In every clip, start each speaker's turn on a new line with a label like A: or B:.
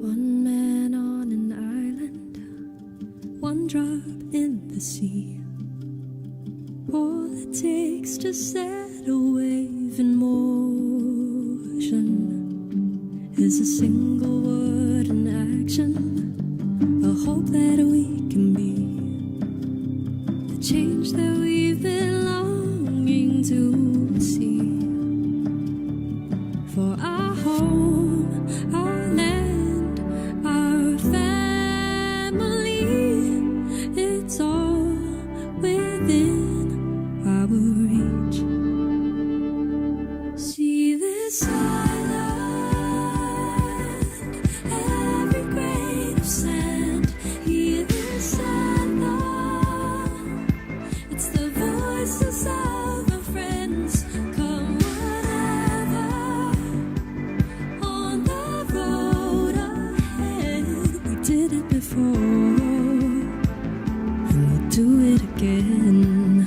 A: One man on an island, one drop in the sea. All it takes to set a wave in motion is a single word in action, a hope that we can be the change that we've been longing to see. For our home, our land, our family, it's all within our reach. See this island, every grain of sand, hear this anthem. It's the voices of our friends, come whatever. On the road ahead, we did it before, and we'll do it again.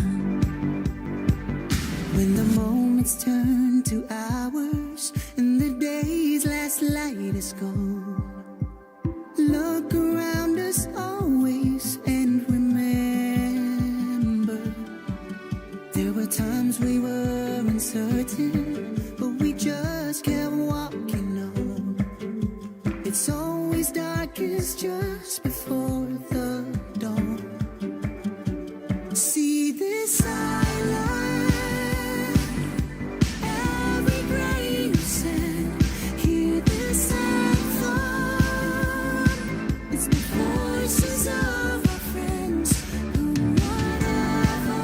B: When the moments turn to hours and the day's last light is gone, look around us always and remember, there were times we were uncertain, but we just kept walking on. It's always darkest just before the dawn. See this island, every grain of sand, hear this anthem. It's the voices of our friends, come whatever.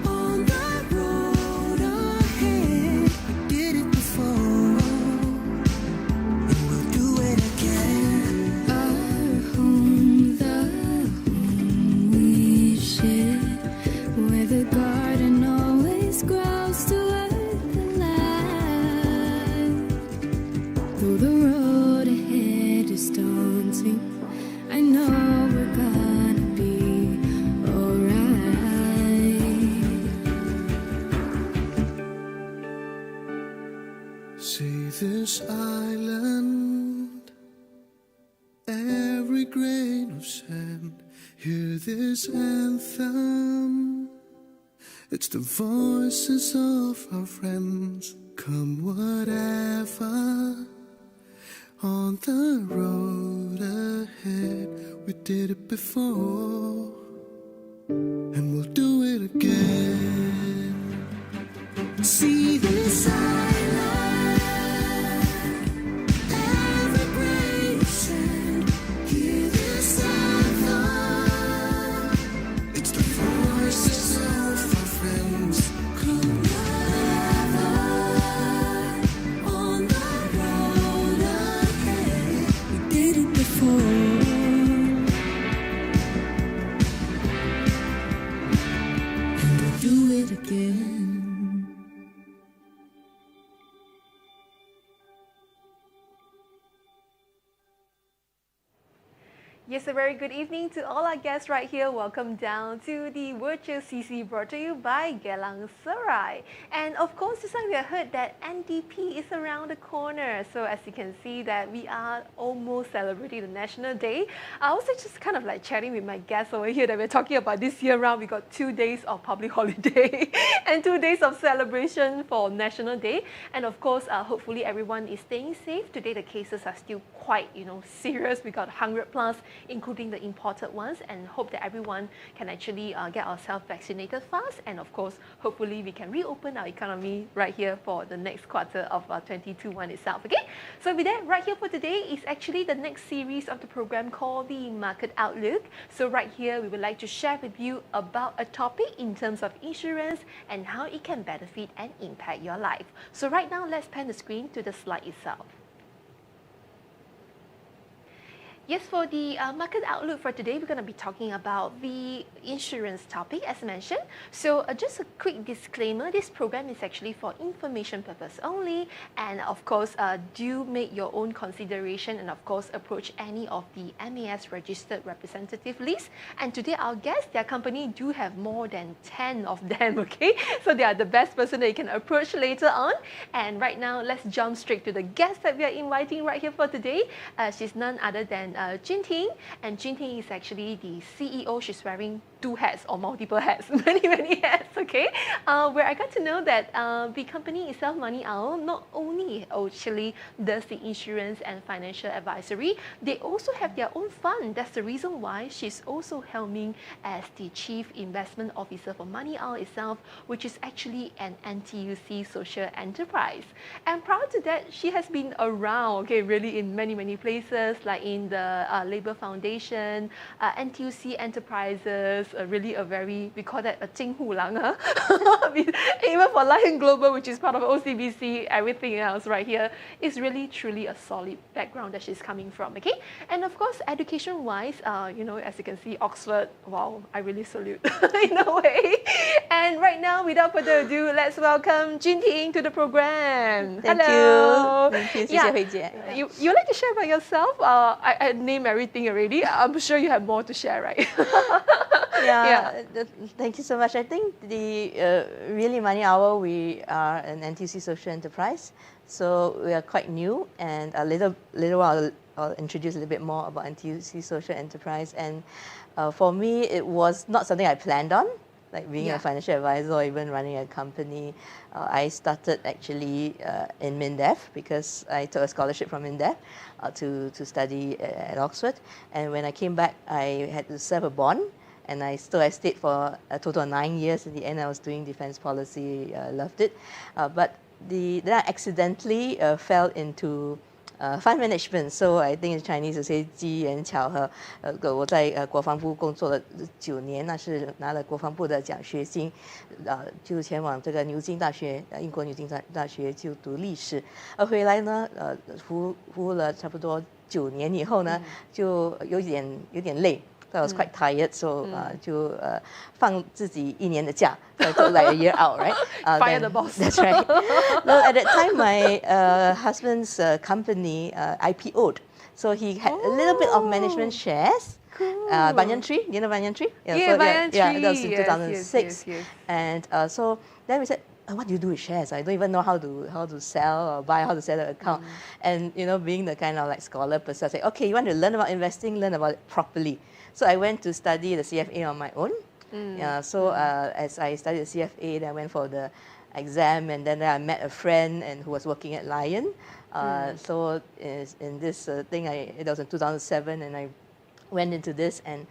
B: On the road ahead, we did it before, and we'll do it again.
A: Our home, the home we share, where the garden always grows to earth and light. Though the road ahead is daunting, I know we're gonna be alright.
B: See this island, every grain of sand, hear this anthem. It's the voices of our friends, come whatever. On the road ahead, we did it before, and we'll do it again. See this island, every grain of sand, hear this anthem. It's the voices of our friends, come whatever. On the road ahead,
A: We did it before, and we'll do it again.
C: Yes, a very good evening to all our guests right here. Welcome down to the virtual CC brought to you by Geylang Serai. And of course, just like we have heard that NDP is around the corner. So as you can see that we are almost celebrating the National Day. I also just kind of like chatting with my guests over here that we're talking about this year round. We got 2 days of public holiday and 2 days of celebration for National Day. And of course, hopefully everyone is staying safe. Today the cases are still quite, serious. We got 100 plus, including the imported ones, and hope that everyone can actually get ourselves vaccinated fast. And of course, hopefully we can reopen our economy right here for the next quarter of 2021 itself. Okay, so with that, right here for today is actually the next series of the program called the Market Outlook. So right here, we would like to share with you about a topic in terms of insurance and how it can benefit and impact your life. So right now, let's pan the screen to the slide itself. Yes, for the market outlook for today, we're going to be talking about the insurance topic as mentioned. So just a quick disclaimer, this program is actually for information purpose only. And of course, do make your own consideration and of course approach any of the MAS registered representative list. And today our guests, their company do have more than 10 of them, okay? So they are the best person that you can approach later on. And right now, let's jump straight to the guest that we are inviting right here for today. She's none other than Chuin Ting, and Chuin Ting is actually the CEO. She's wearing 2 hats or multiple hats, many hats, okay? Where I got to know that the company itself, MoneyOwl, not only actually does the insurance and financial advisory, they also have their own fund. That's the reason why she's also helming as the Chief Investment Officer for MoneyOwl itself, which is actually an NTUC social enterprise. And prior to that, she has been around, okay, really in many places, like in the Labour Foundation, NTUC Enterprises, really a very, we call that a 金虎郎, huh? Even for Lion Global, which is part of OCBC, everything else right here is really truly a solid background that she's coming from, okay? And of course, education-wise, you know, as you can see, Oxford, wow, I really salute in a way. And right now, without further ado, let's welcome Chuin Ting to the program.
D: Thank
C: Hello.
D: you. Thank you,
C: Yeah.
D: 谢谢慧姐.
C: You like to share about yourself? I named everything already. I'm sure you have more to share, right?
D: Thank you so much. I think the really MoneyOwl, we are an NTUC social enterprise, so we are quite new. And a little while, I'll introduce a little bit more about NTUC social enterprise. And for me, it was not something I planned on, like being a financial advisor or even running a company. I started actually in MINDEF because I took a scholarship from MINDEF to study at Oxford. And when I came back, I had to serve a bond. And I stayed for a total of 9 years. In the end, I was doing defense policy, loved it. But then I accidentally fell into fund management. So I think in Chinese to say 机缘巧合。我在国防部工作了9年，那是拿了国防部的奖学金，就前往这个牛津大学，英国牛津大学就读历史。回来呢，服务了差不多9年以后呢，就有点累。So I was quite tired, so 就放自己1年的假, so I took like a year out, right?
C: Fire the boss.
D: That's right. No, at that time, my husband's company IPO'd, so he had a little bit of management shares.
C: Cool.
D: Banyan Tree, you know Banyan Tree?
C: Yeah, Banyan Tree.
D: Yeah, that was in 2006.
C: Yes.
D: And so then we said, what do you do with shares? I don't even know how to sell or buy, how to set an account. And you know, being the kind of like scholar person, I said, okay, you want to learn about investing, learn about it properly. So I went to study the CFA on my own. So as I studied the CFA, then I went for the exam, and then I met a friend who was working at Lion. So in this thing, it was in 2007, and I went into this, and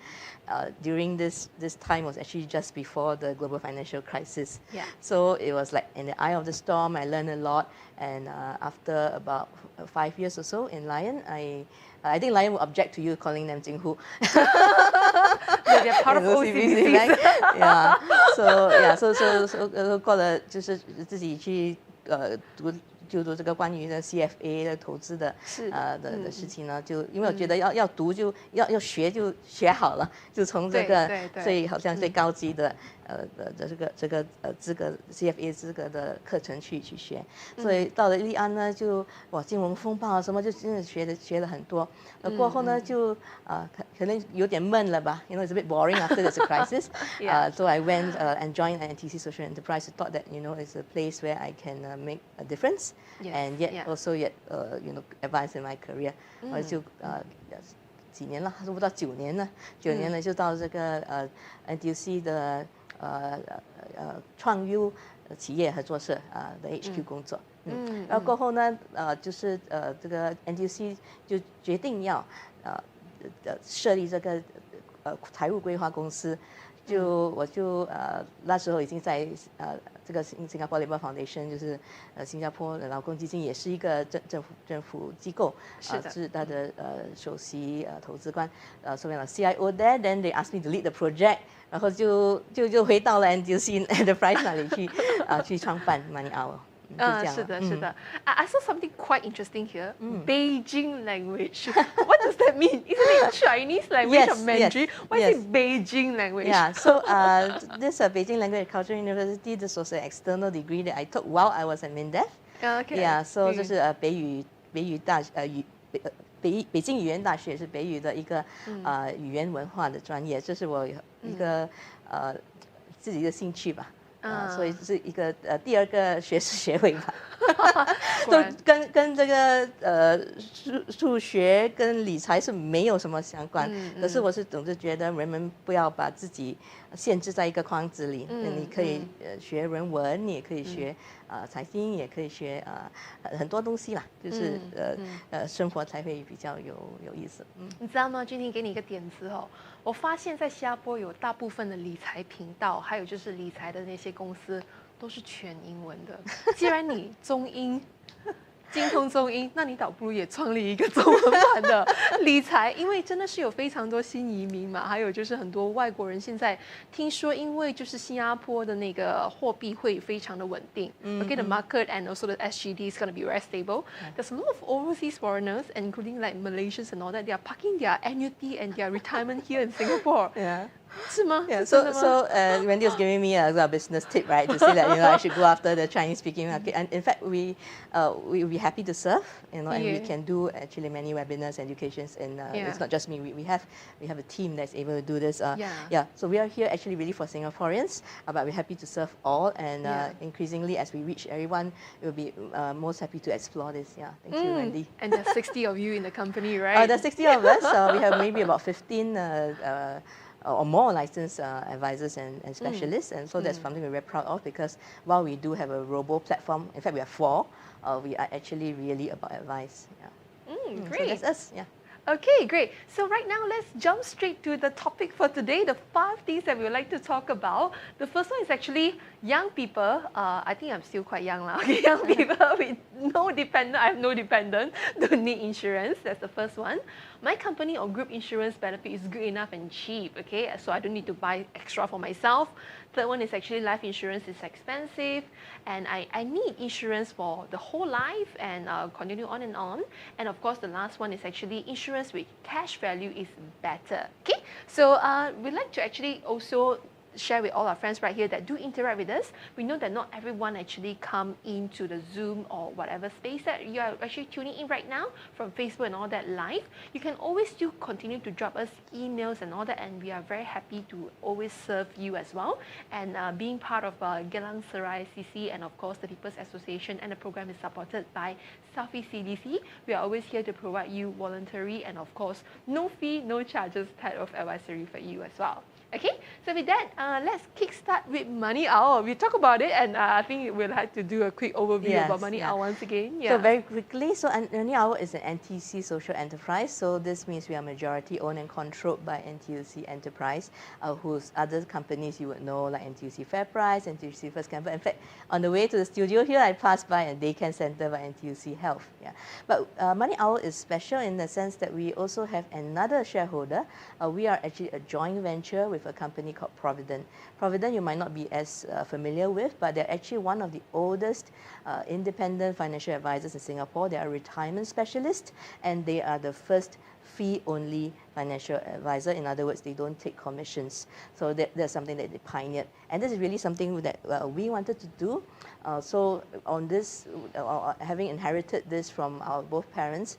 D: during this time was actually just before the global financial crisis.
C: Yeah.
D: So it was like in the eye of the storm. I learned a lot, and after about 5 years or so in Lion, I think Lion will object to you calling them 金户.
C: They're part of OCBC.
D: So 过了就是自己去读这个关于的 CFA 的投资的的事情呢，就因为我觉得要读就要学就学好了，就从这个最好像最高级的这个资格 CFA 资格的课程去学，所以到了利安呢，就金融风暴什么就真的学了很多。过后呢就可能有点闷了吧，you know, it's a bit boring after this crisis. So I went and joined an NTUC social enterprise. I thought that you know it's a place where I can make a difference, and yet also you know advance in my career. 就几年了，差不多9年了，9年了就到这个NTUC 的创优企业合作社的 HQ 工作。然后过后呢，就是这个 NTUC 就决定要设立这个财务规划公司，我就那时候已经在这个新加坡 Labour Foundation 就是新加坡劳工基金也是一个政府机构，是他的首席投资官，so when I was CIO there, then they asked me to lead the project， 然后就回到了 NTUC Enterprise 那里去创办 MoneyOwl。
C: 是的，是的。I saw something quite interesting here. Beijing language. What does that mean? Isn't it Chinese language or Mandarin? Why is it Beijing language?
D: Yeah, so this Beijing Language and Culture University, this was an external degree that I took while I was at MINDEF.
C: Okay.
D: Yeah, so 这是北京语言大学是北语的一个语言文化的专业，这是我一个自己的兴趣吧。所以是一个第二个学士学位吧，都跟这个数学跟理财是没有什么相关。可是我是总是觉得人们不要把自己限制在一个框子里，你可以学人文，你也可以学财经，也可以学很多东西啦，就是生活才会比较有意思。
C: 你知道吗？今天给你一个点子哦。我发现，在新加坡有大部分的理财频道，还有就是理财的那些公司，都是全英文的。既然你中英精通中英，那你倒不如也创立一个中文版的理财，因为真的是有非常多新移民嘛，还有就是很多外国人现在听说，因为就是新加坡的那个货币会非常的稳定，okay, the market and also the SGD is going to be very stable. There's a lot of overseas foreigners, including like Malaysians and all that. They are parking their annuity and their retirement here in Singapore.
D: Yeah.
C: 是吗？
D: Yeah, so Wendy was giving me a business tip, right, to say that I should go after the Chinese-speaking market. And in fact, we will be happy to serve, and we can do actually many webinars, educations, and it's not just me. We have a team that's able to do this. So we are here actually really for Singaporeans, but we're happy to serve all, and increasingly as we reach everyone, we'll be most happy to explore this. Yeah, thank you, Wendy.
C: And there's 60 of you in the company, right?
D: There's 60 of us. We have maybe about 15. Or more licensed advisors and specialists, and so that's something we're very proud of, because while we do have a robo platform, in fact we have 4, we are actually really about advice.
C: Great.
D: So that's us. Yeah.
C: Okay, great. So right now, let's jump straight to the topic for today, the 5 things that we would like to talk about. The first one is actually young people. I think I'm still quite young now. Okay, young people with no dependent, I have no dependent, don't need insurance. That's the first one. My company or group insurance benefit is good enough and cheap, okay? So I don't need to buy extra for myself. Third one is actually life insurance is expensive, and I need insurance for the whole life and continue on and on. And of course, the last one is actually insurance with cash value is better, okay? So we'd like to actually also share with all our friends right here that do interact with us. We know that not everyone actually come into the Zoom or whatever space that you are actually tuning in right now from Facebook and all that live. You can always still continue to drop us emails and all that, and we are very happy to always serve you as well. And being part of Geylang Serai CC and of course the People's Association, and the program is supported by Southeast CDC. We are always here to provide you voluntary and of course no fee, no charges type of advisory for you as well. Okay, so with that, let's kickstart with MoneyOwl. We talk about it, and I think we'll have to do a quick overview about MoneyOwl once again.
D: So very quickly, so MoneyOwl is an NTUC social enterprise. So this means we are majority owned and controlled by NTUC Enterprise, whose other companies you would know like NTUC FairPrice, NTUC First Campbell. In fact, on the way to the studio here, I passed by a daycare center by NTUC Health. Yeah, but MoneyOwl is special in the sense that we also have another shareholder. We are actually a joint venture with a company called Provident. Provident you might not be as familiar with, but they're actually one of the oldest independent financial advisors in Singapore. They are retirement specialists, and they are the first fee-only financial advisor. In other words, they don't take commissions. So that's something that they pioneered. And this is really something that we wanted to do. So on this, having inherited this from our both parents,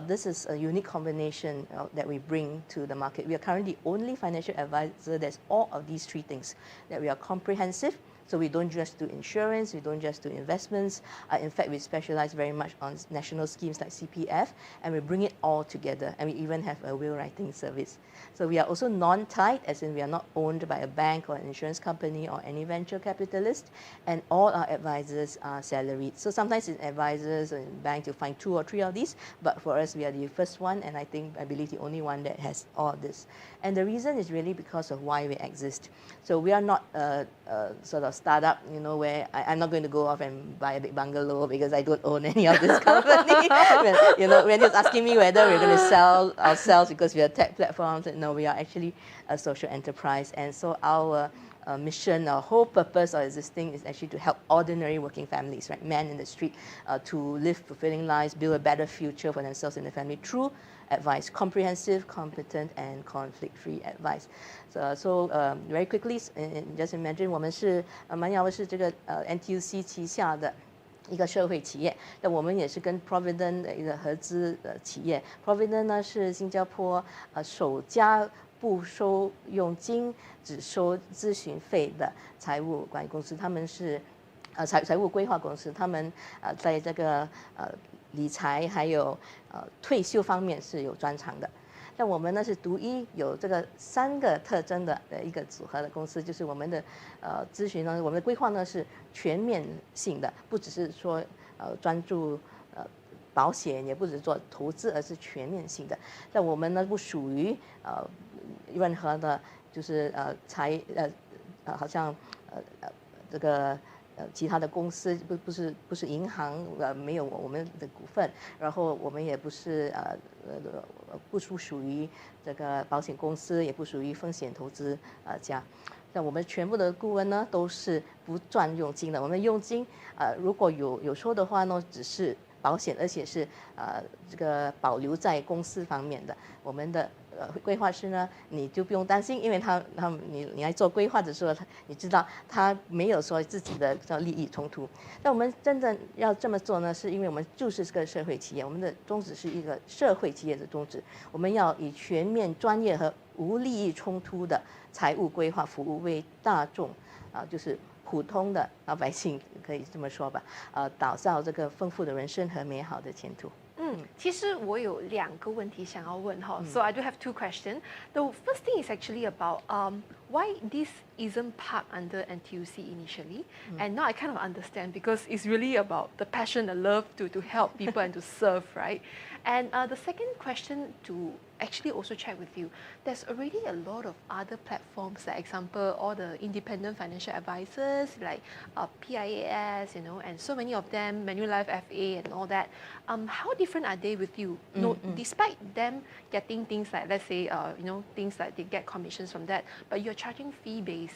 D: this is a unique combination that we bring to the market. We are currently the only financial advisor that's all of these 3 things, that we are comprehensive. So we don't just do insurance, we don't just do investments. In fact, we specialize very much on national schemes like CPF, and we bring it all together. And we even have a will writing service. So we are also non-tied, as in we are not owned by a bank or an insurance company or any venture capitalist. And all our advisors are salaried. So sometimes in advisors or in banks, you'll find 2 or 3 of these. But for us, we are the first one, and I believe the only one that has all of this. And the reason is really because of why we exist. So we are not sort of startup, where I'm not going to go off and buy a big bungalow because I don't own any of this company. When he was asking me whether we're going to sell ourselves because we are tech platforms, no, we are actually a social enterprise. And so our mission, our whole purpose of existing is actually to help ordinary working families, right, men in the street, to live fulfilling lives, build a better future for themselves and their family through advice, comprehensive, competent, and conflict-free advice. Very quickly, just imagine 我们是MoneyOwl是这个NTUC 旗下的一个社会企业，那我们也是跟 Provident 的一个合资企业。Provident 呢是新加坡首家不收佣金，只收咨询费的财务管理公司。他们是财务规划公司，他们在这个理财还有退休方面是有专长的。那我们呢是独一有这个3个特征的一个组合的公司，就是我们的咨询呢，我们的规划呢是全面性的，不只是说专注保险，也不只是做投资，而是全面性的。那我们呢不属于任何的，就是好像这个其他的公司不是银行没有我们的股份，然后我们也不是不属于这个保险公司，也不属于风险投资家。那我们全部的顾问呢都是不赚佣金的，我们佣金如果有收的话呢，只是保险，而且是这个保留在公司方面的。我们的规划师呢，你就不用担心，因为你来做规划的时候，你知道他没有说自己的利益冲突。那我们真正要这么做呢，是因为我们就是个社会企业，我们的宗旨是一个社会企业的宗旨，我们要以全面、专业和无利益冲突的财务规划服务为大众就是普通的老百姓，可以这么说吧，打造这个丰富的人生和美好的前途。
C: 其实我有2个问题想要问哈，so I do have 2 questions. The first thing is actually about why this isn't parked under NTUC initially, and now I kind of understand because it's really about the passion, the love to help people and to serve, right? And the second question to actually also check with you, there's already a lot of other platforms, like example, all the independent financial advisors like PIAS, and so many of them, Manulife FA and all that. How different are they with you? No, despite them getting things like, let's say, things like they get commissions from that, but you're charging fee-based.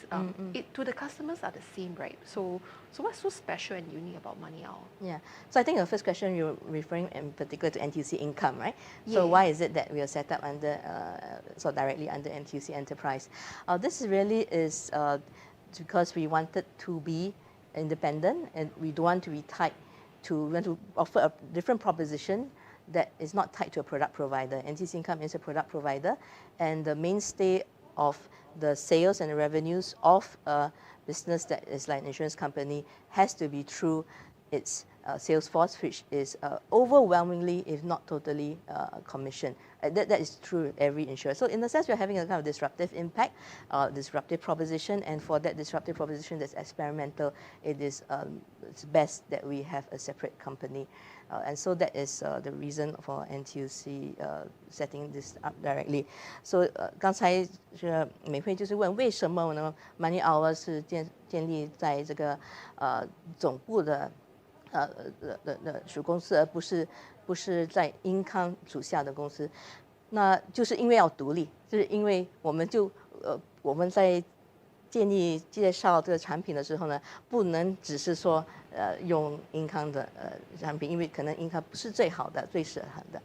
C: To the customers are the same, right? So what's so special and unique about MoneyOwl?
D: Yeah. So I think the first question you're referring in particular to NTUC income, right?
C: Yeah.
D: So why is it that we are set up under directly under NTUC Enterprise? This really is because we wanted to be independent and we don't want to be tied to, we want to offer a different proposition that is not tied to a product provider. NTUC Income is a product provider, and the mainstay of the sales and the revenues of a business that is like an insurance company has to be through its sales force, which is overwhelmingly, if not totally, commission. That is true of every insurer. So in a sense, we're having a kind of disruptive impact, disruptive proposition, and for that disruptive proposition that's experimental, it's best that we have a separate company. And so that is the reason for NTUC setting this up directly. So 刚才是美惠就是问为什么呢 ？MoneyOwl 是建立在这个总部的属公司，而不是在英康属下的公司。那就是因为要独立，就是因为我们在介绍这个产品的时候呢，不能只是说用英康的产品，因为可能英康不是最好的、最适合的。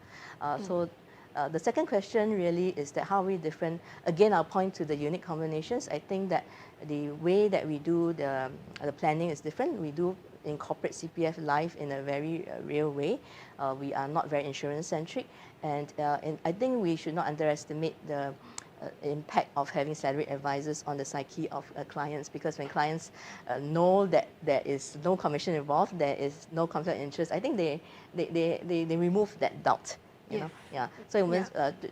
D: So the second question really is that how are we different? Again, I'll point to the unique combinations. I think that the way that we do the planning is different. We do incorporate CPF life in a very real way. We are not very insurance centric, and I think we should not underestimate the impact of having salaried advisors on the psyche of clients, because when clients know that there is no commission involved, there is no conflict of interest, I think they remove that doubt. You know? Yeah. 所以我们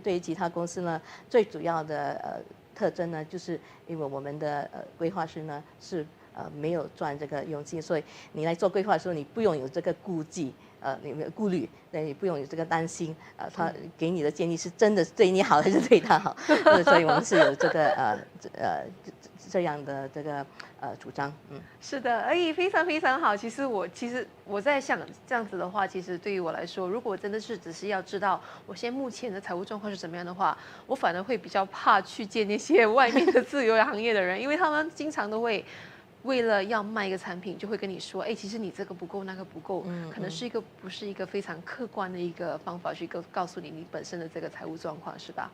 D: 对于其他公司呢，最主要的特征呢，就是因为我们的规划师呢是没有赚这个佣金，所以你来做规划的时候，你不用有这个顾忌你没有顾虑，那你不用有这个担心，他给你的建议是真的对你好还是对他好，所以我们是有这个这样的这个主张，
C: 是的，非常非常好。其实我在想，这样子的话，其实对于我来说，如果真的是只是要知道我现在目前的财务状况是怎么样的话，我反而会比较怕去见那些外面的自由行业的人，因为他们经常都会为了要卖一个产品，就会跟你说，其实你这个不够，那个不够，可能是不是一个非常客观的一个方法去告诉你本身的这个财务状况，是吧？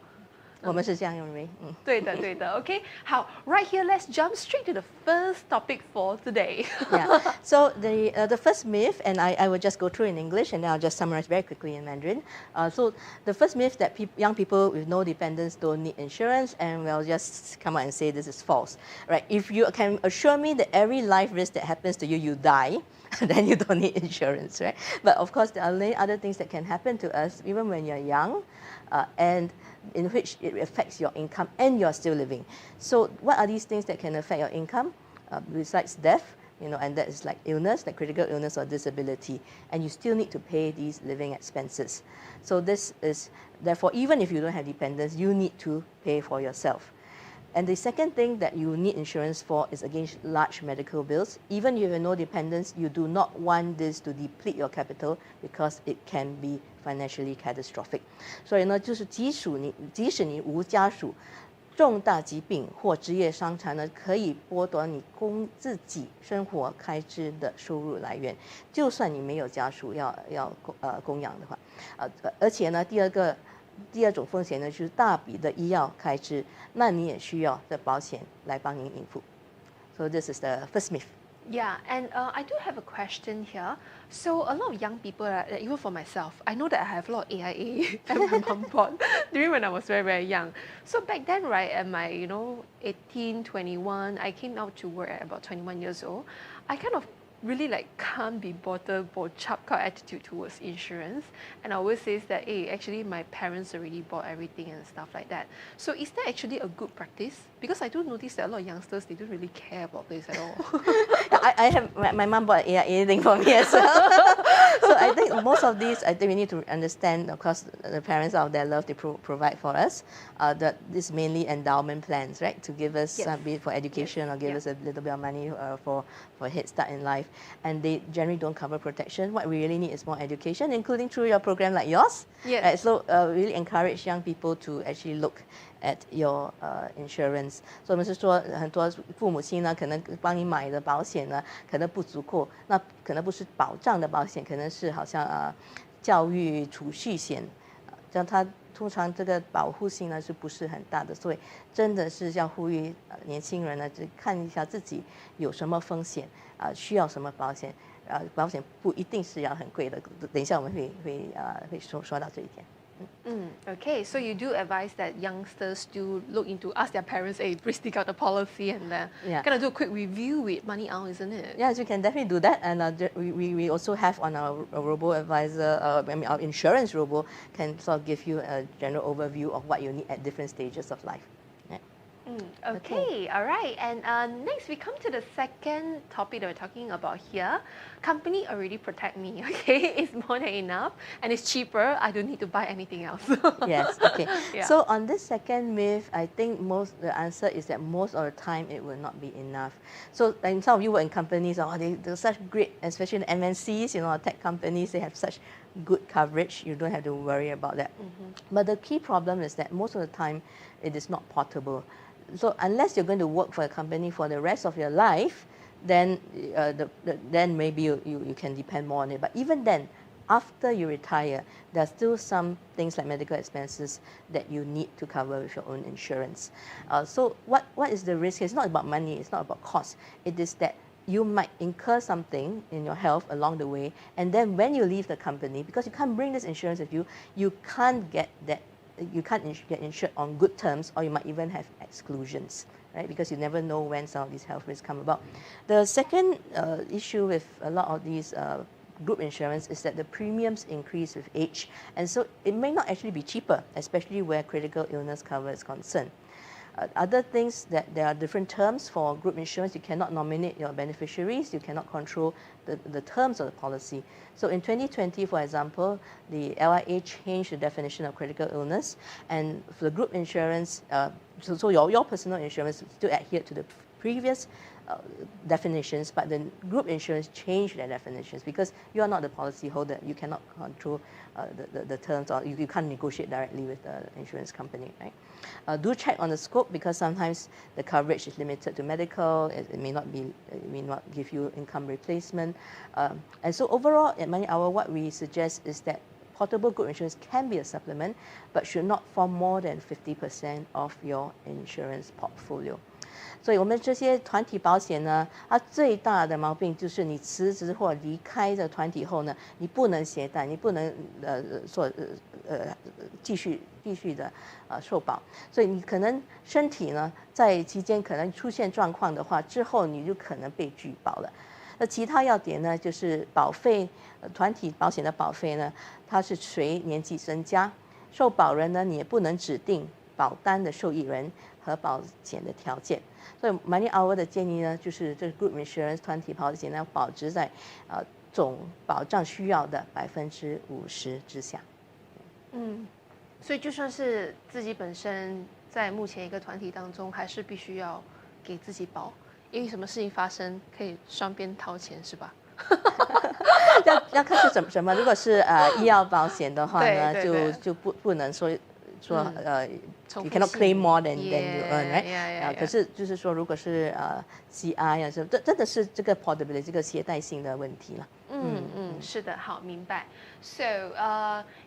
D: 我们是这样认为，
C: 对的，对的。OK， 好 ，right here, let's jump straight to the first topic for today.
D: Yeah. So the first myth, and I will just go through in English, and then I'll just summarize very quickly in Mandarin. So the first myth that young people with no dependents don't need insurance, and we'll just come out and say this is false, right? If you can assure me that every life risk that happens to you, you die, then you don't need insurance, right? But of course, there are many other things that can happen to us even when you're young, and in which it affects your income and you're still living. So what are these things that can affect your income? Besides death, and that is like illness, like critical illness or disability, and you still need to pay these living expenses. So this is, therefore, even if you don't have dependents, you need to pay for yourself. And the second thing that you need insurance for is against large medical bills. Even if you have no dependents, you do not want this to deplete your capital because it can be financially catastrophic. 所以呢，就是即使你无家属，重大疾病或职业伤残呢，可以剥夺你自己生活开支的收入来源。就算你没有家属要供养的话，而且呢，第二种风险呢，就是大笔的医药开支，那你也需要的保险来帮您应付。So this is the first myth.
C: Yeah, and I do have a question here. So a lot of young people, even for myself, I know that I have a lot of AIA that my mom bought during when I was very, very young. So back then, right, at my, 18, 21, I came out to work at about 21 years old. I kind of really can't be bothered or chap kind of attitude towards insurance, and I always says that actually my parents already bought everything and stuff like that. So is that actually a good practice? Because I do notice that a lot of youngsters, they don't really care about this at all.
D: I have my mom bought anything for me as well. So I think most of these, I think we need to understand, of course, the parents out there love to provide for us. That this mainly endowment plans, right, to give us be it for education or give us a little bit of money for a head start in life. And they generally don't cover protection. What we really need is more education, including through your program like yours.
C: Yes.
D: Right? So really encourage young people to actually look at your insurance. 所以我们是说，很多父母亲呢，可能帮你买的保险呢，可能不足够，那可能不是保障的保险，可能是好像教育储蓄险，这样它通常这个保护性呢是不是很大的，所以真的是要呼吁年轻人呢，就看一下自己有什么风险需要什么保险，保险不一定是要很贵的，等一下我们会说到这一点。
C: Okay, so you do advise that youngsters do ask their parents, please take out the policy and kind of do a quick review with MoneyOwl, isn't it?
D: Yes, you can definitely do that. And we also have on our robo-advisor, our insurance robo, can sort of give you a general overview of what you need at different stages of life.
C: Okay, all right. And next we come to the second topic that we're talking about here. Company already protect me, okay? It's more than enough and it's cheaper. I don't need to buy anything else.
D: Yes, okay. Yeah. So on this second myth, I think the answer is that most of the time it will not be enough. So and some of you work in companies, they're such great, especially the MNCs, tech companies, they have such good coverage. You don't have to worry about that. But the key problem is that most of the time it is not portable. So unless you're going to work for a company for the rest of your life, then then maybe you can depend more on it. But even then, after you retire, there are still some things like medical expenses that you need to cover with your own insurance. So what is the risk? It's not about money. It's not about cost. It is that you might incur something in your health along the way, and then when you leave the company, because you can't bring this insurance with you, you can't get that. You can't get insured on good terms, or you might even have exclusions, right? Because you never know when some of these health risks come about. The second issue with a lot of these group insurance is that the premiums increase with age, and so it may not actually be cheaper, especially where critical illness cover is concerned. Other things that there are different terms for group insurance. You cannot nominate your beneficiaries. You cannot control the terms of the policy. So in 2020, for example, the LIA changed the definition of critical illness, and for the group insurance, so your personal insurance still adhered to the previous definitions, but the group insurance changed their definitions because you are not the policy holder. You cannot control the terms, or you can't negotiate directly with the insurance company, right? Do check on the scope because sometimes the coverage is limited to medical. It may not give you income replacement. And so overall, at MoneyOwl, what we suggest is that portable group insurance can be a supplement, but should not form more than 50% of your insurance portfolio. 所以我们这些团体保险呢，它最大的毛病就是你辞职或离开这团体后呢，你不能携带，你不能继续的受保，所以你可能身体呢在期间可能出现状况的话，之后你就可能被拒保了。那其他要点呢，就是保费，团体保险的保费呢，它是随年纪增加，受保人呢你也不能指定保单的受益人和保险的条件。所以 MoneyOwl 的建议呢，就是这 group insurance 团体保险呢，保值在总保障需要的50%之下。
C: 所以就算是自己本身在目前一个团体当中，还是必须要给自己保，因为什么事情发生可以双边掏钱，是吧？
D: 要看是什么。如果是医药保险的话呢，就不能说you cannot claim more than you earn, right? 可是就是说，如果是CREDENTIAL 啊，真的是这个 portability 这个携带性的问题了。
C: 是的，好，明白。So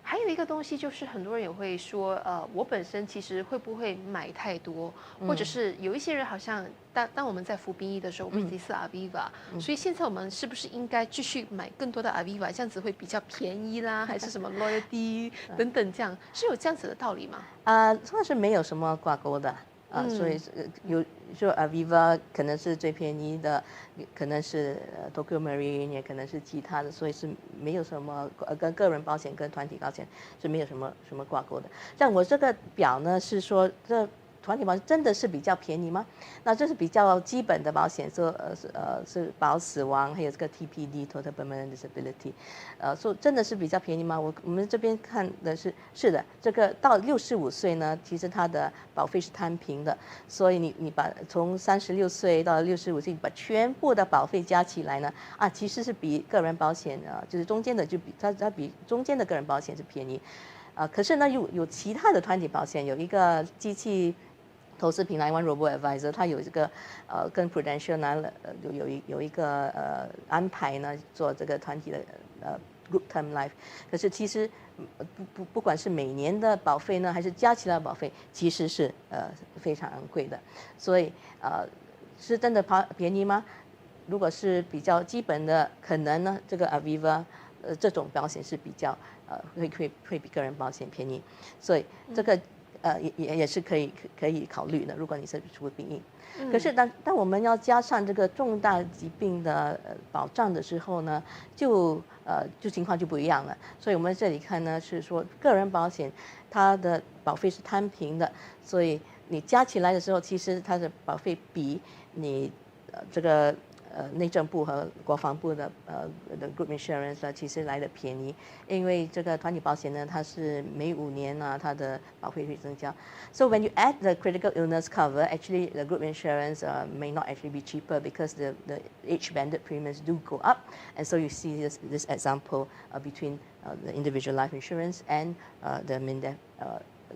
C: 还有一个东西就是很多人也会说，我本身其实会不会买太多，或者是有一些人好像当我们在服兵役的时候，我们自己是 Aviva，所以现在我们是不是应该继续买更多的 Aviva， 这样子会比较便宜啦，还是什么 loyalty 等等，这样是有这样子的道理吗？
D: 算是没有什么挂钩的。所以有说 Aviva 可能是最便宜的，可能是Tokio Marine， 也可能是其他的，所以是没有什么跟个人保险跟团体保险是没有什么挂钩的。像我这个表呢是说这团体保险真的是比较便宜吗？那这是比较基本的保险，说是保死亡，还有这个 TPD Total Permanent Disability，说真的是比较便宜吗？我们这边看的是的，这个到65岁呢，其实它的保费是摊平的，所以你把从36岁到65岁，把全部的保费加起来呢，其实是比个人保险就是中间的它比中间的个人保险是便宜，可是呢有其他的团体保险，有一个机器投资平台 One Robo Advisor， 它有这个跟 CREDENTIAL 拿了有一个安排呢，做这个团体的Group Term Life， 可是其实不管是每年的保费呢，还是加起来的保费，其实是非常昂贵的，所以是真的便宜吗？如果是比较基本的，可能呢这个 Aviva 这种保险是比较会比个人保险便宜，所以这个也是可以考虑的。如果你是服兵役，可是当我们要加上这个重大疾病的保障的时候呢，就情况就不一样了。所以我们这里看呢是说个人保险它的保费是摊平的，所以你加起来的时候，其实它的保费比你这个内政部和国防部的group insurance 呢，其实来的便宜，因为这个团体保险呢，它是每5年呢，它的保费会增加。So when you add the critical illness cover, actually the group insurance may not actually be cheaper because the age banded premiums do go up, and so you see this example between the individual life insurance and the MINDEF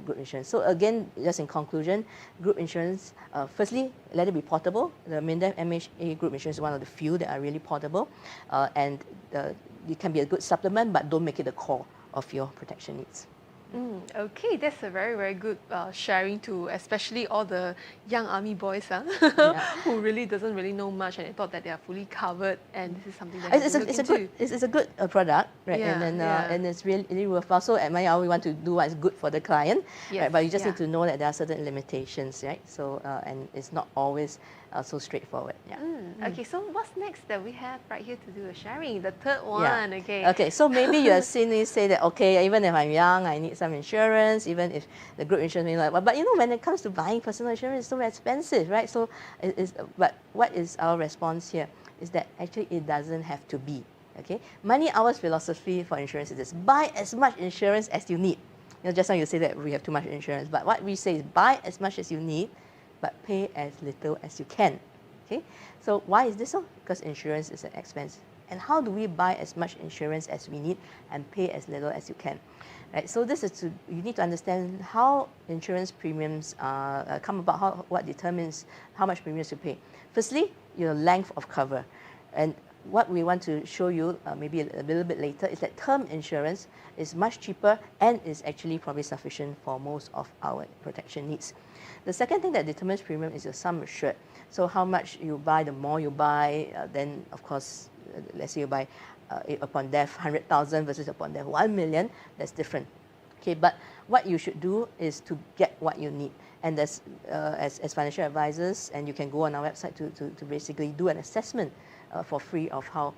D: group insurance. So again, just in conclusion, group insurance, firstly, let it be portable. The MINDEF MHA group insurance is one of the few that are really portable, and it can be a good supplement, but don't make it the core of your protection needs.
C: Okay, that's a very, very good sharing to especially all the young army boys who really doesn't really know much and they thought that they are fully covered, and this is something that
D: it's a good product, right?
C: Yeah,
D: and it's really worthwhile. So at MoneyOwl, we want to do what is good for the client, right? But you just need to know that there are certain limitations, right? So and it's not always so straightforward. Yeah.
C: Okay, so what's next that we have right here to do a sharing? The third one,
D: Yeah.
C: okay.
D: Okay, so maybe you have seen me say that, okay, even if I'm young, I need some insurance, even if the group insurance may like, but you know, when it comes to buying personal insurance, it's so expensive, right? So, but what is our response here? Is that actually it doesn't have to be, okay? MoneyOwl's philosophy for insurance is this: buy as much insurance as you need. You know, just now you say that we have too much insurance, but what we say is buy as much as you need, but pay as little as you can. Okay, so why is this so? Because insurance is an expense. And how do we buy as much insurance as we need and pay as little as you can? Right, so this is you need to understand how insurance premiums come about, what determines how much premiums you pay. Firstly, your length of cover. And what we want to show you maybe a little bit later is that term insurance is much cheaper and is actually probably sufficient for most of our protection needs. The second thing that determines premium is your sum assured. So how much you buy, the more you buy, then of course, let's say you buy upon death 100,000 versus upon death 1 million, that's different. Okay, but what you should do is to get what you need. And as financial advisors, and you can go on our website to basically do an assessment for free of how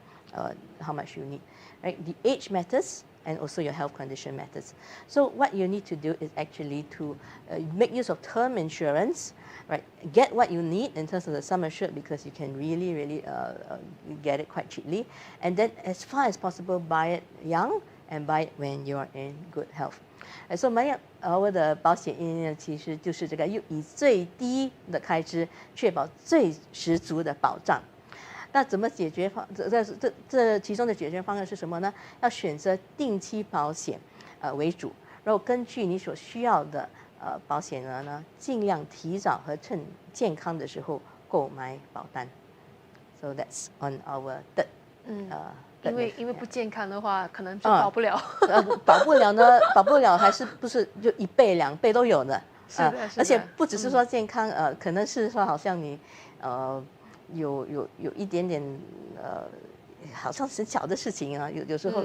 D: much you need. Right? The age matters, and also your health condition matters. So what you need to do is actually to make use of term insurance, right? Get what you need in terms of the sum assured, because you can really get it quite cheaply. And then as far as possible, buy it young and buy it when you're in good health. So MoneyOwl的保险意念其实就是这个，以最低的开支确保最十足的保障。那怎么解决这其中的解决方案是什么呢？要选择定期保险为主，然后根据你所需要的保险额呢，尽量提早和趁健康的时候购买保单。So that's on our third.
C: 因为不健康的话，可能就保不了。
D: 保不了呢，保不了还是不是就1倍2倍都有的。
C: 是的，是的。
D: 而且不只是说健康，可能是说好像你有一点点好像很小的事情啊，有时候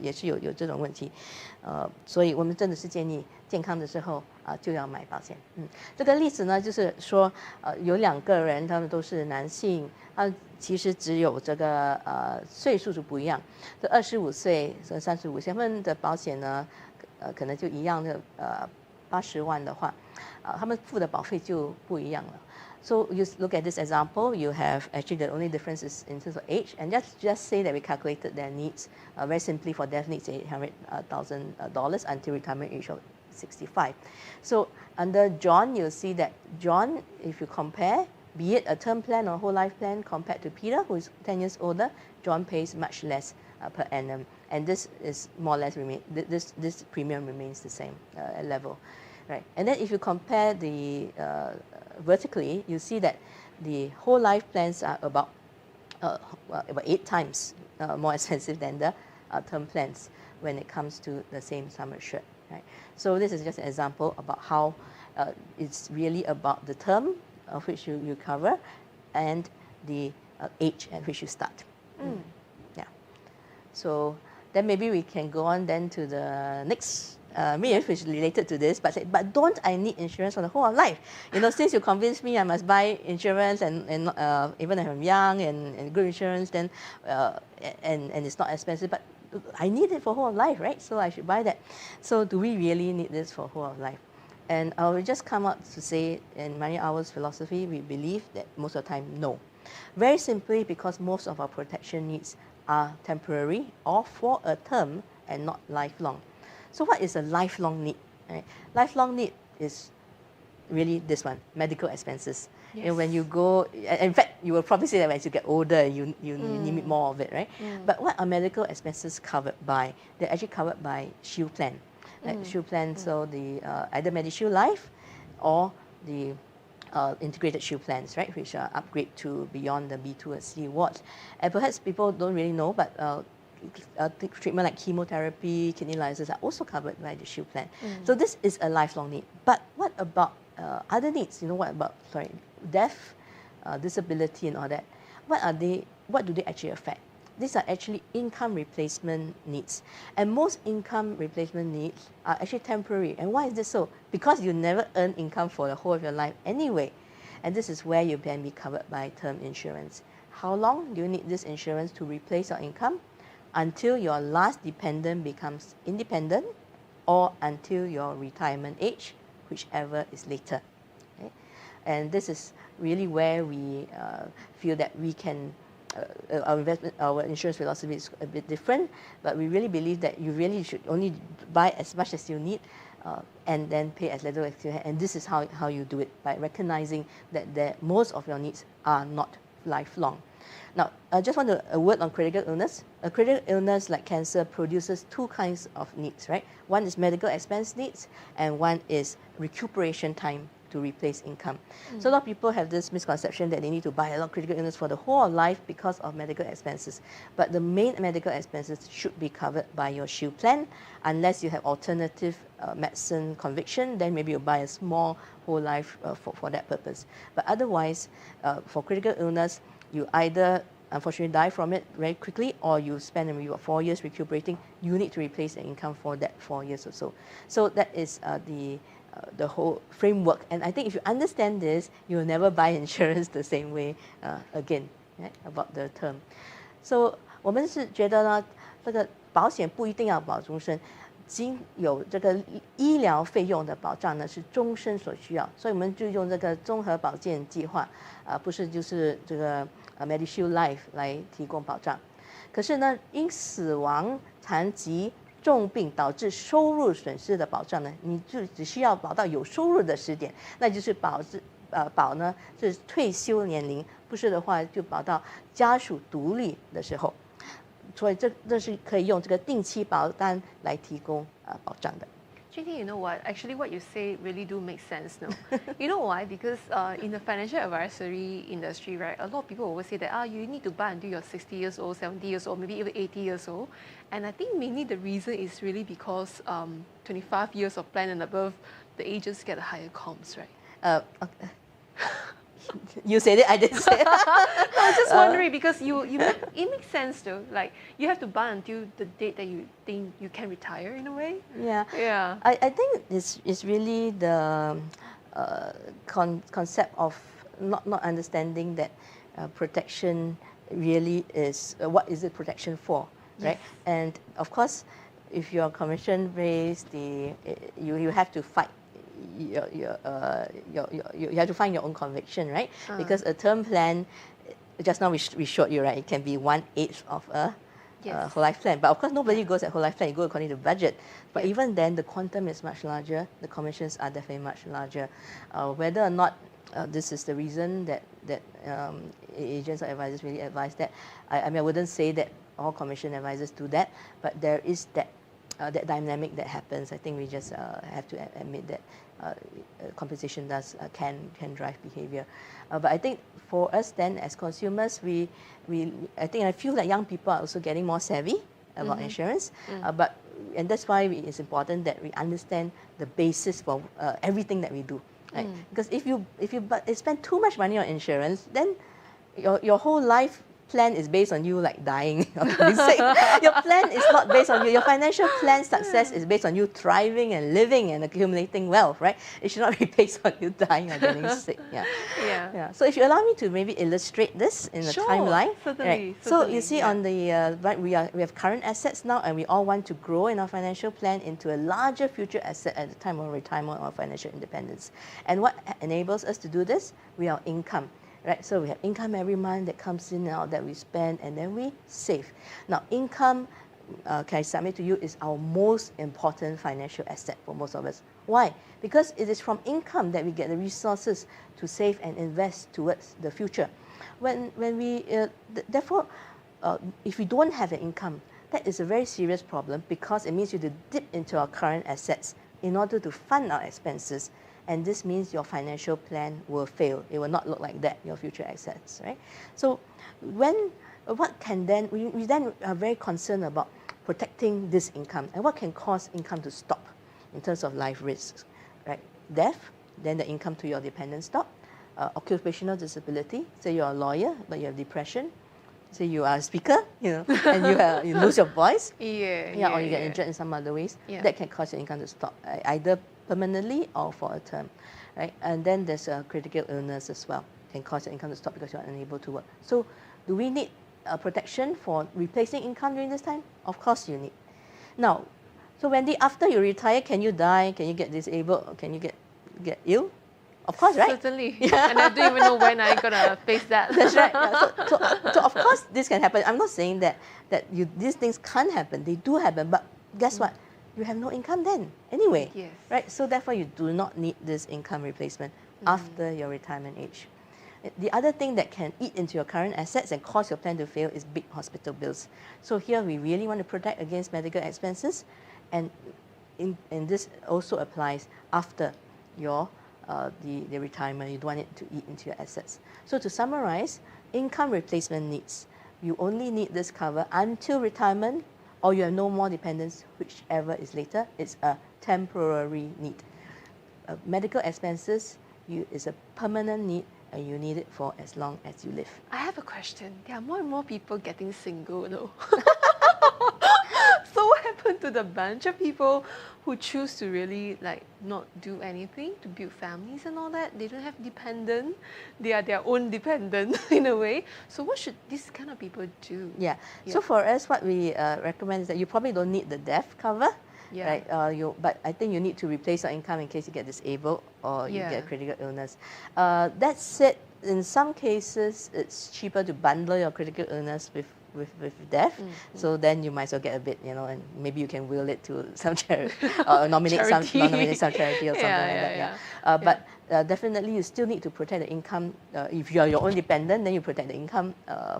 D: 也是有这种问题，所以我们真的是建议健康的时候就要买保险。这个例子呢，就是说有2个人，他们都是男性，其实只有这个岁数是不一样，这25岁和35岁，他们的保险呢，可能就一样的80万的话，他们付的保费就不一样了。So you look at this example, you have actually the only difference is in terms of age, and just say that we calculated their needs very simply for death needs $800,000 until retirement age of 65. So under John, you'll see that John, if you compare, be it a term plan or whole life plan compared to Peter, who is 10 years older, John pays much less per annum, and this is more or less this premium remains the same level, right? And then if you compare the vertically, you see that the whole life plans are about 8 times more expensive than the term plans when it comes to the same sum assured, right? So this is just an example about how it's really about the term of which you cover and the age at which you start. Yeah. So then maybe we can go on then to the next myth, which is related to this, but don't I need insurance for the whole of life? You know, since you convinced me I must buy insurance and even if I'm young and good insurance, then and it's not expensive, but I need it for whole of life, right? So I should buy that. So do we really need this for whole of life? And I will just come out to say, in MoneyOwl's philosophy, we believe that most of the time, no. Very simply because most of our protection needs are temporary or for a term and not lifelong. So what is a lifelong need? Right? Lifelong need is really this one, medical expenses. Yes. And when you go, in fact, you will probably say that as you get older, you need more of it, right? But what are medical expenses covered by? They're actually covered by Shield Plan. Like Shield Plan, so the either MediShield Life or the integrated Shield plans, right, which are upgrade to beyond the B2 and C wards. And perhaps people don't really know, but treatment like chemotherapy, kidney lysis are also covered by the Shield Plan. So this is a lifelong need. But what about other needs? You know, what about death, disability, and all that? What do they actually affect? These are actually income replacement needs. And most income replacement needs are actually temporary. And why is this so? Because you never earn income for the whole of your life anyway. And this is where you can be covered by term insurance. How long do you need this insurance to replace your income? Until your last dependent becomes independent, or until your retirement age, whichever is later. Okay? And this is really where we feel that we can, our insurance philosophy is a bit different, but we really believe that you really should only buy as much as you need and then pay as little as you have. And this is how you do it, by recognizing that most of your needs are not lifelong. Now, I just want a word on critical illness. A critical illness like cancer produces two kinds of needs, right? One is medical expense needs, and one is recuperation time to replace income. So a lot of people have this misconception that they need to buy a lot of critical illness for the whole of life because of medical expenses. But the main medical expenses should be covered by your Shield plan, unless you have alternative medicine conviction, then maybe you buy a small whole life for that purpose. But otherwise, for critical illness, you either unfortunately die from it very quickly, or you spend maybe about 4 years recuperating. You need to replace the income for that 4 years or so. So that is the whole framework. And I think if you understand this, you will never buy insurance the same way again, right? About the term. So 我们是觉得呢，这个保险不一定要保终身。仅有这个医疗费用的保障呢，是终身所需要，所以我们就用这个综合保健计划，不是就是这个MediShield Life 来提供保障。可是呢，因死亡、残疾、重病导致收入损失的保障呢，你就只需要保到有收入的时点，那就是保呢是退休年龄，不是的话就保到家属独立的时候。所以这是可以用这个定期保单来提供保障的。
C: Chuin Ting, you know what? Actually, what you say really do make sense, no? You know why? Because in the financial advisory industry, right, a lot of people always say that you need to buy until you're 60 years old, 70 years old, maybe even 80 years old. And I think mainly the reason is really because 25 years of plan and above, the agents get a higher comms, right?
D: Okay. You said it, I didn't say it.
C: No, I was just wondering because it makes sense though. Like you have to buy until the date that you think you can retire in a way.
D: Yeah.
C: Yeah.
D: I think it's really the concept of not understanding that protection really is what is it protection for, right?
C: Yes.
D: And of course, if you're commission based, you have to fight. You have to find your own conviction, right? Because a term plan, just now we showed you, right? It can be 1/8 of a whole life plan. But of course, nobody goes at whole life plan. You go according to budget. But even then, the quantum is much larger. The commissions are definitely much larger. Whether or not this is the reason that agents or advisors really advise that, I mean, I wouldn't say that all commission advisors do that, but there is that dynamic that happens. I think we just have to admit that compensation can drive behavior. But I think for us then as consumers, I feel like young people are also getting more savvy about insurance. And that's why it's important that we understand the basis for everything that we do. Right? Because if you spend too much money on insurance, then your whole life plan is based on you like dying. Your plan is not based on you. Your financial plan success is based on you thriving and living and accumulating wealth, right? It should not be based on you dying or getting sick. Yeah. So if you allow me to maybe illustrate this in a timeline.
C: Certainly,
D: right? So you see on the right, we have current assets now, and we all want to grow in our financial plan into a larger future asset at the time of retirement or financial independence. And what enables us to do this? We have income. Right, so we have income every month that comes in and out that we spend, and then we save. Now, income, can I submit to you, is our most important financial asset for most of us. Why? Because it is from income that we get the resources to save and invest towards the future. Therefore, if we don't have an income, that is a very serious problem, because it means you have to dip into our current assets in order to fund our expenses. And this means your financial plan will fail. It will not look like that, your future assets, right? So what can then, we then are very concerned about protecting this income, and what can cause income to stop in terms of life risks, right? Death, then the income to your dependents stop. Occupational disability, say you're a lawyer, but you have depression. Say you are a speaker, and you lose your voice. Or you get injured in some other ways. That can cause your income to stop, either permanently or for a term. right? And then there's a critical illness as well, can cause your income to stop because you're unable to work. So do we need protection for replacing income during this time? Of course you need. Now, so Wendy, after you retire, can you die? Can you get disabled? Or can you get ill? Of course, right?
C: Certainly. Yeah. And I don't even know when I'm gonna face that.
D: That's right. Yeah. So of course this can happen. I'm not saying that these things can't happen. They do happen. But guess what? You have no income then anyway.
C: Yes.
D: Right. So therefore, you do not need this income replacement after your retirement age. The other thing that can eat into your current assets and cause your plan to fail is big hospital bills. So here we really want to protect against medical expenses, and this also applies after your the retirement. You don't want it to eat into your assets. So to summarize, income replacement needs. You only need this cover until retirement, or you have no more dependents, whichever is later. It's a temporary need. Medical expenses is a permanent need, and you need it for as long as you live.
C: I have a question. There are more and more people getting single, though. So what happened to the bunch of people who choose to really not do anything to build families and all that? They don't have dependent. They are their own dependent in a way. So what should these kind of people do?
D: Yeah. So for us, what we recommend is that you probably don't need the death cover.
C: Yeah.
D: Right. But I think you need to replace your income in case you get disabled or you get critical illness. That said, in some cases, it's cheaper to bundle your critical illness with death. So then you might as well get a bit, and maybe you can will it to some charity or nominate some charity or something like that. But definitely you still need to protect the income. If you are your own dependent, then you protect the income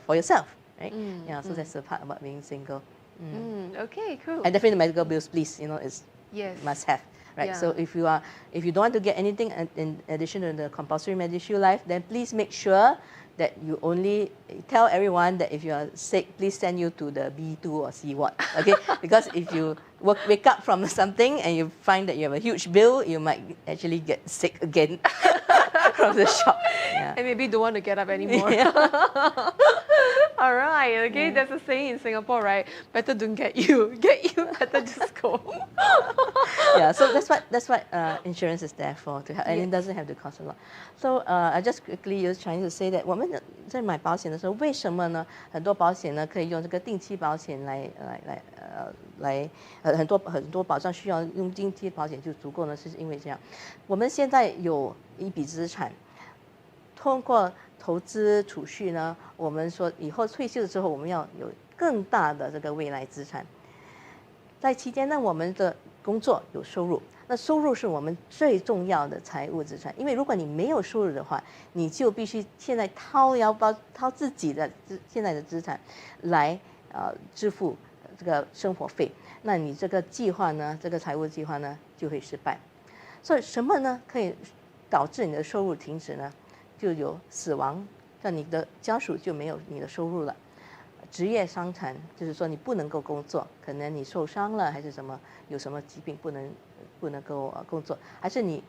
D: for yourself, right? So that's the part about being single.
C: Okay, cool.
D: And definitely medical bills, please, is must have. Right.
C: Yeah.
D: So if you don't want to get anything in addition to the compulsory MediShield Life, then please make sure that you only tell everyone that if you are sick, please send you to the B2 or C ward. Okay? Because if you wake up from something and you find that you have a huge bill, you might actually get sick again from the shock. Yeah.
C: And maybe don't want to get up anymore. All right, okay, there's a saying in Singapore, right? Better don't get you, better just go.
D: So that's what insurance is there for, to help, and it doesn't have to cost a lot. So I just quickly use Chinese to say that 我们在买保险的时候，为什么呢？很多保险呢可以用这个定期保险来很多保障需要用定期保险就足够呢，是因为这样，我们现在有一笔资产，通过投资储蓄呢，我们说以后退休的时候，我们要有更大的这个未来资产。在期间呢，我们的工作有收入，那收入是我们最重要的财务资产。因为如果你没有收入的话，你就必须现在掏腰包、掏自己的现在的资产来支付这个生活费。那你这个计划呢，这个财务计划呢就会失败。所以什么呢可以导致你的收入停止呢？就有死亡，那你的家属就没有你的收入了。职业伤残，就是说你不能够工作，可能你受伤了还是什么，有什么疾病不能够工作，还是你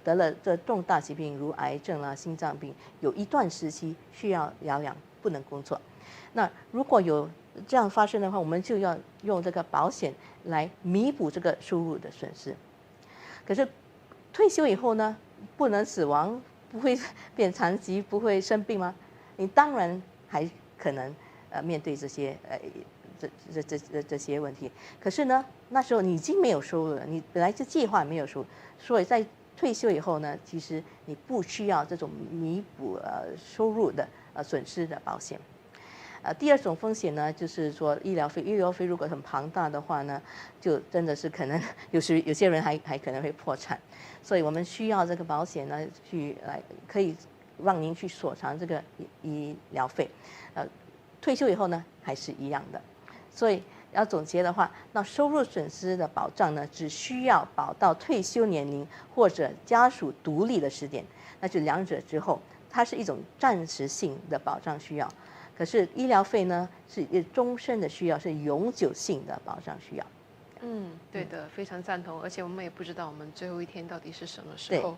D: 得了这重大疾病如癌症啦、心脏病，有一段时期需要疗养，不能工作。那如果有这样发生的话，我们就要用这个保险来弥补这个收入的损失。可是退休以后呢，不能死亡，不会变残疾，不会生病吗？你当然还可能面对这些这些问题。可是呢，那时候你已经没有收入了，你本来就计划没有收入，所以在退休以后呢，其实你不需要这种弥补收入的损失的保险。第二种风险呢，就是说医疗费如果很庞大的话呢，就真的是可能有些人还可能会破产，所以我们需要这个保险呢，可以让您去索偿这个医疗费，退休以后呢还是一样的。所以要总结的话，那收入损失的保障呢，只需要保到退休年龄或者家属独立的时点，那就两者之后，它是一种暂时性的保障需要。可是医疗费呢，是终身的需要，是永久性的保障需要。
C: 对的，非常赞同。而且我们也不知道我们最后一天到底是什么时候。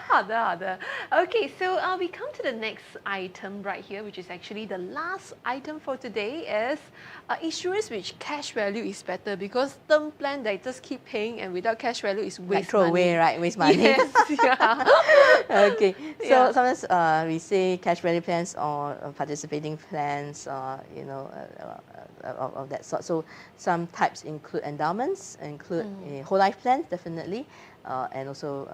C: 好好的，好的。Okay, so we come to the next item right here, which is actually the last item for today is insurance which cash value is better because term plan they just keep paying and without cash value is waste
D: Like throw
C: money.
D: away, right? Waste money.
C: Yes, yeah.
D: Okay, so
C: Yeah.
D: sometimes we say cash value plans or participating plans, of that sort. So some types include endowments, include whole life plans, definitely, and also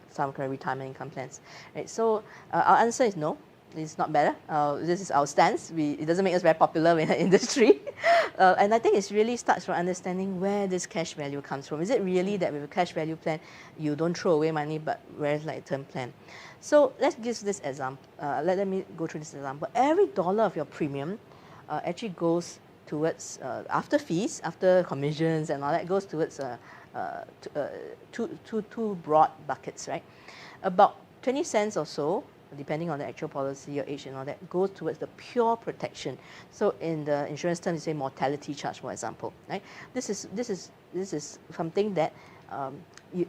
D: some kind of retirement income plans. Right. So our answer is no. It's not better. This is our stance. It doesn't make us very popular in the industry. And I think it really starts from understanding where this cash value comes from. Is it really that with a cash value plan, you don't throw away money, but whereas like a term plan? So let's give this example. Let me go through this example. Every dollar of your premium actually goes towards, after fees, after commissions and all that, goes towards two broad buckets, right? About 20 cents or so, depending on the actual policy, your age and all that, goes towards the pure protection. So in the insurance terms, you say mortality charge, for example, right? This is something that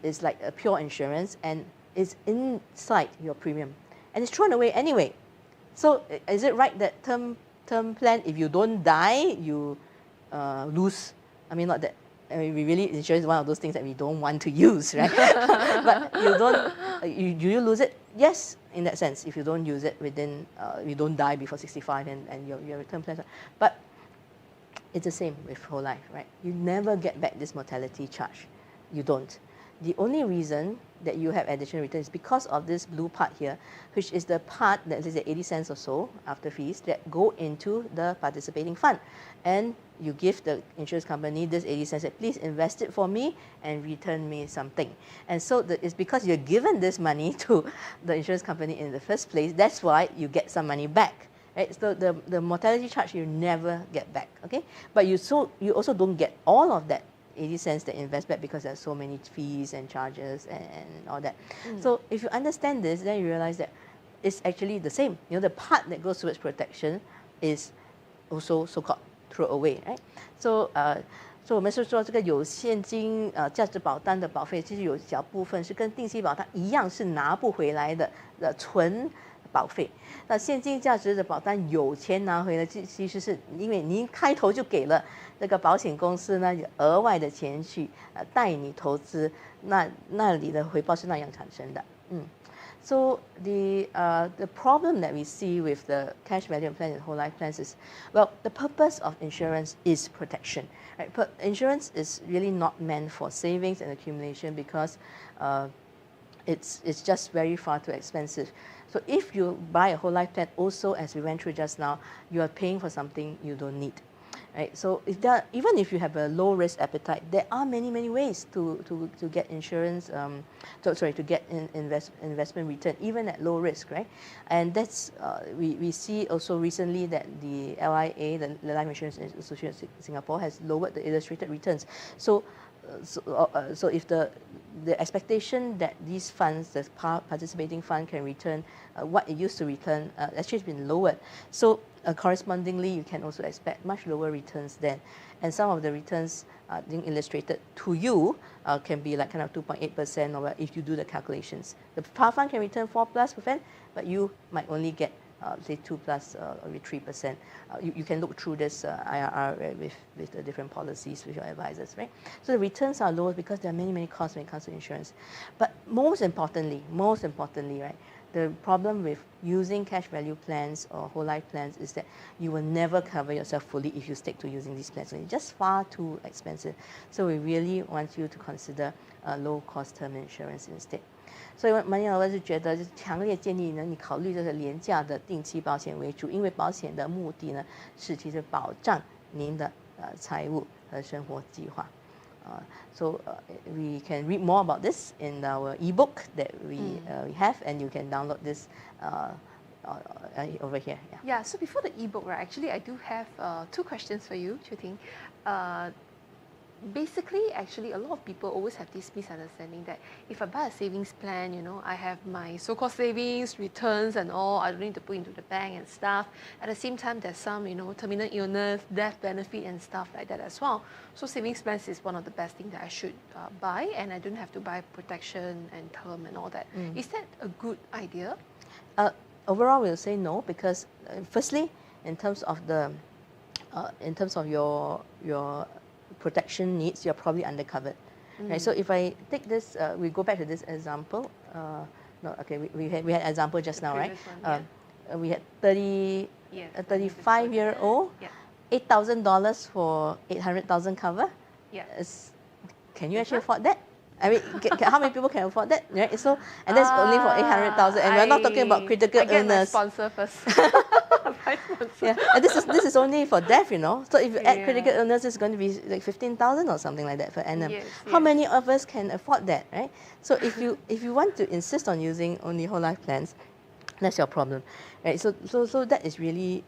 D: is like a pure insurance and is inside your premium, and it's thrown away anyway. So is it right that term plan, if you don't die, you lose? I mean, not that. I mean, insurance is one of those things that we don't want to use, right? But you don't. Do you lose it? Yes, in that sense. If you don't use it within, you don't die before 65, and your term plans. But it's the same with whole life, right? You never get back this mortality charge. You don't. The only reason that you have additional returns is because of this blue part here, which is the part that is at 80 cents or so after fees that go into the participating fund. And you give the insurance company this 80 cents, that please invest it for me and return me something. And so it's because you're given this money to the insurance company in the first place, that's why you get some money back. Right? So the mortality charge you never get back, okay? But you also don't get all of that 80 cents that invest back because there's so many fees and charges and all that. So if you understand this, then you realize that it's actually the same. You know, the part that goes towards protection is also so-called throw away, right? So 所以我们是说这个有现金价值保单的保费，其实有小部分是跟定期保单一样是拿不回来的纯保费。那现金价值的保单有钱拿回来，其实是因为您开头就给了这个保险公司呢额外的钱去带你投资，那里的回报是那样产生的。So the problem that we see with the cash value plan and whole life plans is, well, the purpose of insurance is protection. Right? But insurance is really not meant for savings and accumulation because it's just very far too expensive. So if you buy a whole life plan, also as we went through just now, you are paying for something you don't need. Right? So even if you have a low risk appetite, there are many ways to get insurance. To get investment return even at low risk, right? And that's we see also recently that the LIA, the Life Insurance Association of Singapore, has lowered the illustrated returns. So if the expectation that these funds, the participating fund, can return what it used to return, actually has been lowered. So correspondingly, you can also expect much lower returns then. And some of the returns being illustrated to you can be like kind of 2.8%, or if you do the calculations. The par fund can return 4+%, but you might only get say 2+ or 3%. You can look through this IRR with the different policies with your advisors, right? So the returns are lower because there are many costs when it comes to insurance. But most importantly, right, the problem with using cash value plans or whole life plans is that you will never cover yourself fully if you stick to using these plans. It's just far too expensive. So we really want you to consider low-cost term insurance instead. 所以MoneyOwl是觉得，就是强烈建议呢，你考虑这个廉价的定期保险为主，因为保险的目的呢，是其实保障您的财务和生活计划。So we can read more about this in our ebook that we have, and you can download this over here.
C: Yeah. So before the ebook, right? Actually, I do have 2 questions for you, Chuin Ting. basically, actually, a lot of people always have this misunderstanding that if I buy a savings plan, I have my so-called savings, returns and all, I don't need to put into the bank and stuff. At the same time, there's some, terminal illness, death benefit and stuff like that as well. So savings plans is one of the best things that I should buy, and I don't have to buy protection and term and all that. Is that a good idea?
D: Overall, we'll say no, because firstly, in terms of your protection needs, you're probably undercovered. Right? So if I take this, we go back to this example. We had example just now, right? We had 35-year-old, $8,000 for 800,000 cover.
C: Yeah.
D: Can you actually afford that? I mean, how many people can afford that? Right? So, and that's only for 800,000, and we're not talking about critical illness.
C: My sponsor first.
D: Yeah, and this is only for death, So if you add critical illness, it's going to be like 15,000 or something like that per annum. How many of us can afford that, right? So if you want to insist on using only whole life plans, that's your problem, right? So that is really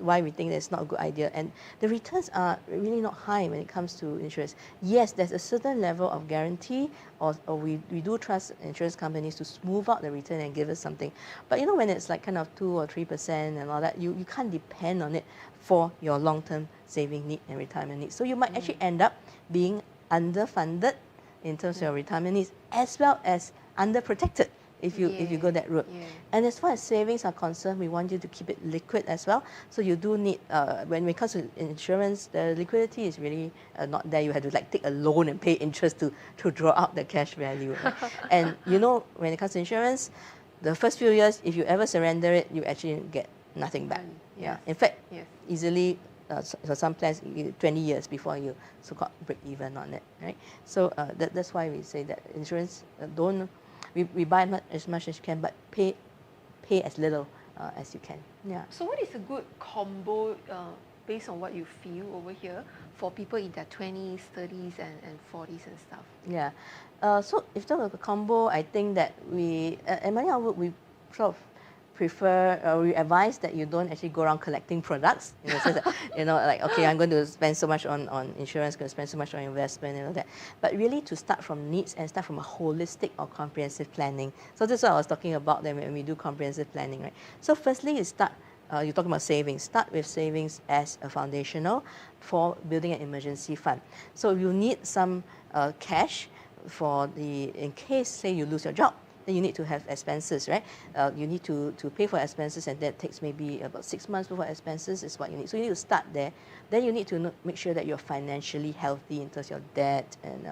D: why we think that's not a good idea. And the returns are really not high when it comes to insurance. Yes, there's a certain level of guarantee, or we do trust insurance companies to smooth out the return and give us something. But when it's like kind of 2 or 3% and all that, you can't depend on it for your long-term saving need and retirement needs. So you might actually end up being underfunded in terms of your retirement needs, as well as underprotected if you go that route. And as far as savings are concerned, we want you to keep it liquid as well. So you do need, when it comes to insurance, the liquidity is really not there. You have to take a loan and pay interest to draw out the cash value. Right? And when it comes to insurance, the first few years, if you ever surrender it, you actually get nothing back. In fact, easily, so some plans, 20 years before you so-called break even on it. Right? So that's why we say that insurance, we buy as much as you can, but pay as little as you can. Yeah.
C: So what is a good combo based on what you feel over here for people in their 20s, 30s and 40s and stuff?
D: Yeah. So if there was a combo, I think that at MoneyOwl, we sort of prefer, we advise that you don't actually go around collecting products. In the sense that, okay, I'm going to spend so much on insurance, going to spend so much on investment and all that. But really to start from needs and start from a holistic or comprehensive planning. So this is what I was talking about then when we do comprehensive planning, right? So firstly, you start, you're talking about savings. Start with savings as a foundational for building an emergency fund. So you need some cash in case, say, you lose your job. Then you need to have expenses, right? You need to pay for expenses, and that takes maybe about 6 months before expenses is what you need. So you need to start there. Then you need to make sure that you're financially healthy in terms of your debt and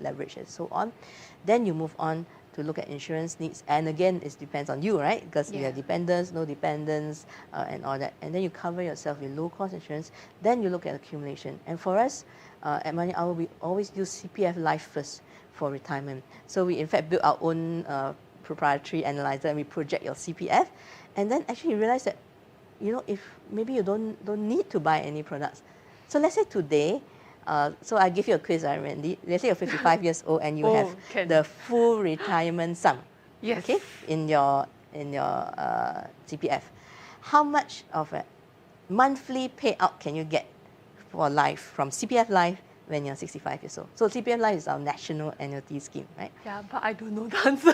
D: leverage and so on. Then you move on to look at insurance needs. And again, it depends on you, right? Because you have dependents, no dependents, and all that. And then you cover yourself with low-cost insurance. Then you look at accumulation. And for us, at MoneyOwl, we always use CPF Life first for retirement. So we in fact built our own proprietary analyzer, and we project your CPF, and then actually realize that if maybe you don't need to buy any products. So let's say today, so I give you a quiz, Randy. Let's say you're 55 years old and you have the full retirement sum.
C: Yes.
D: Okay, in your CPF. How much of a monthly payout can you get for life from CPF Life when you're 65 years old? So CPF Life is our national annuity scheme, right?
C: Yeah, but I don't know the answer.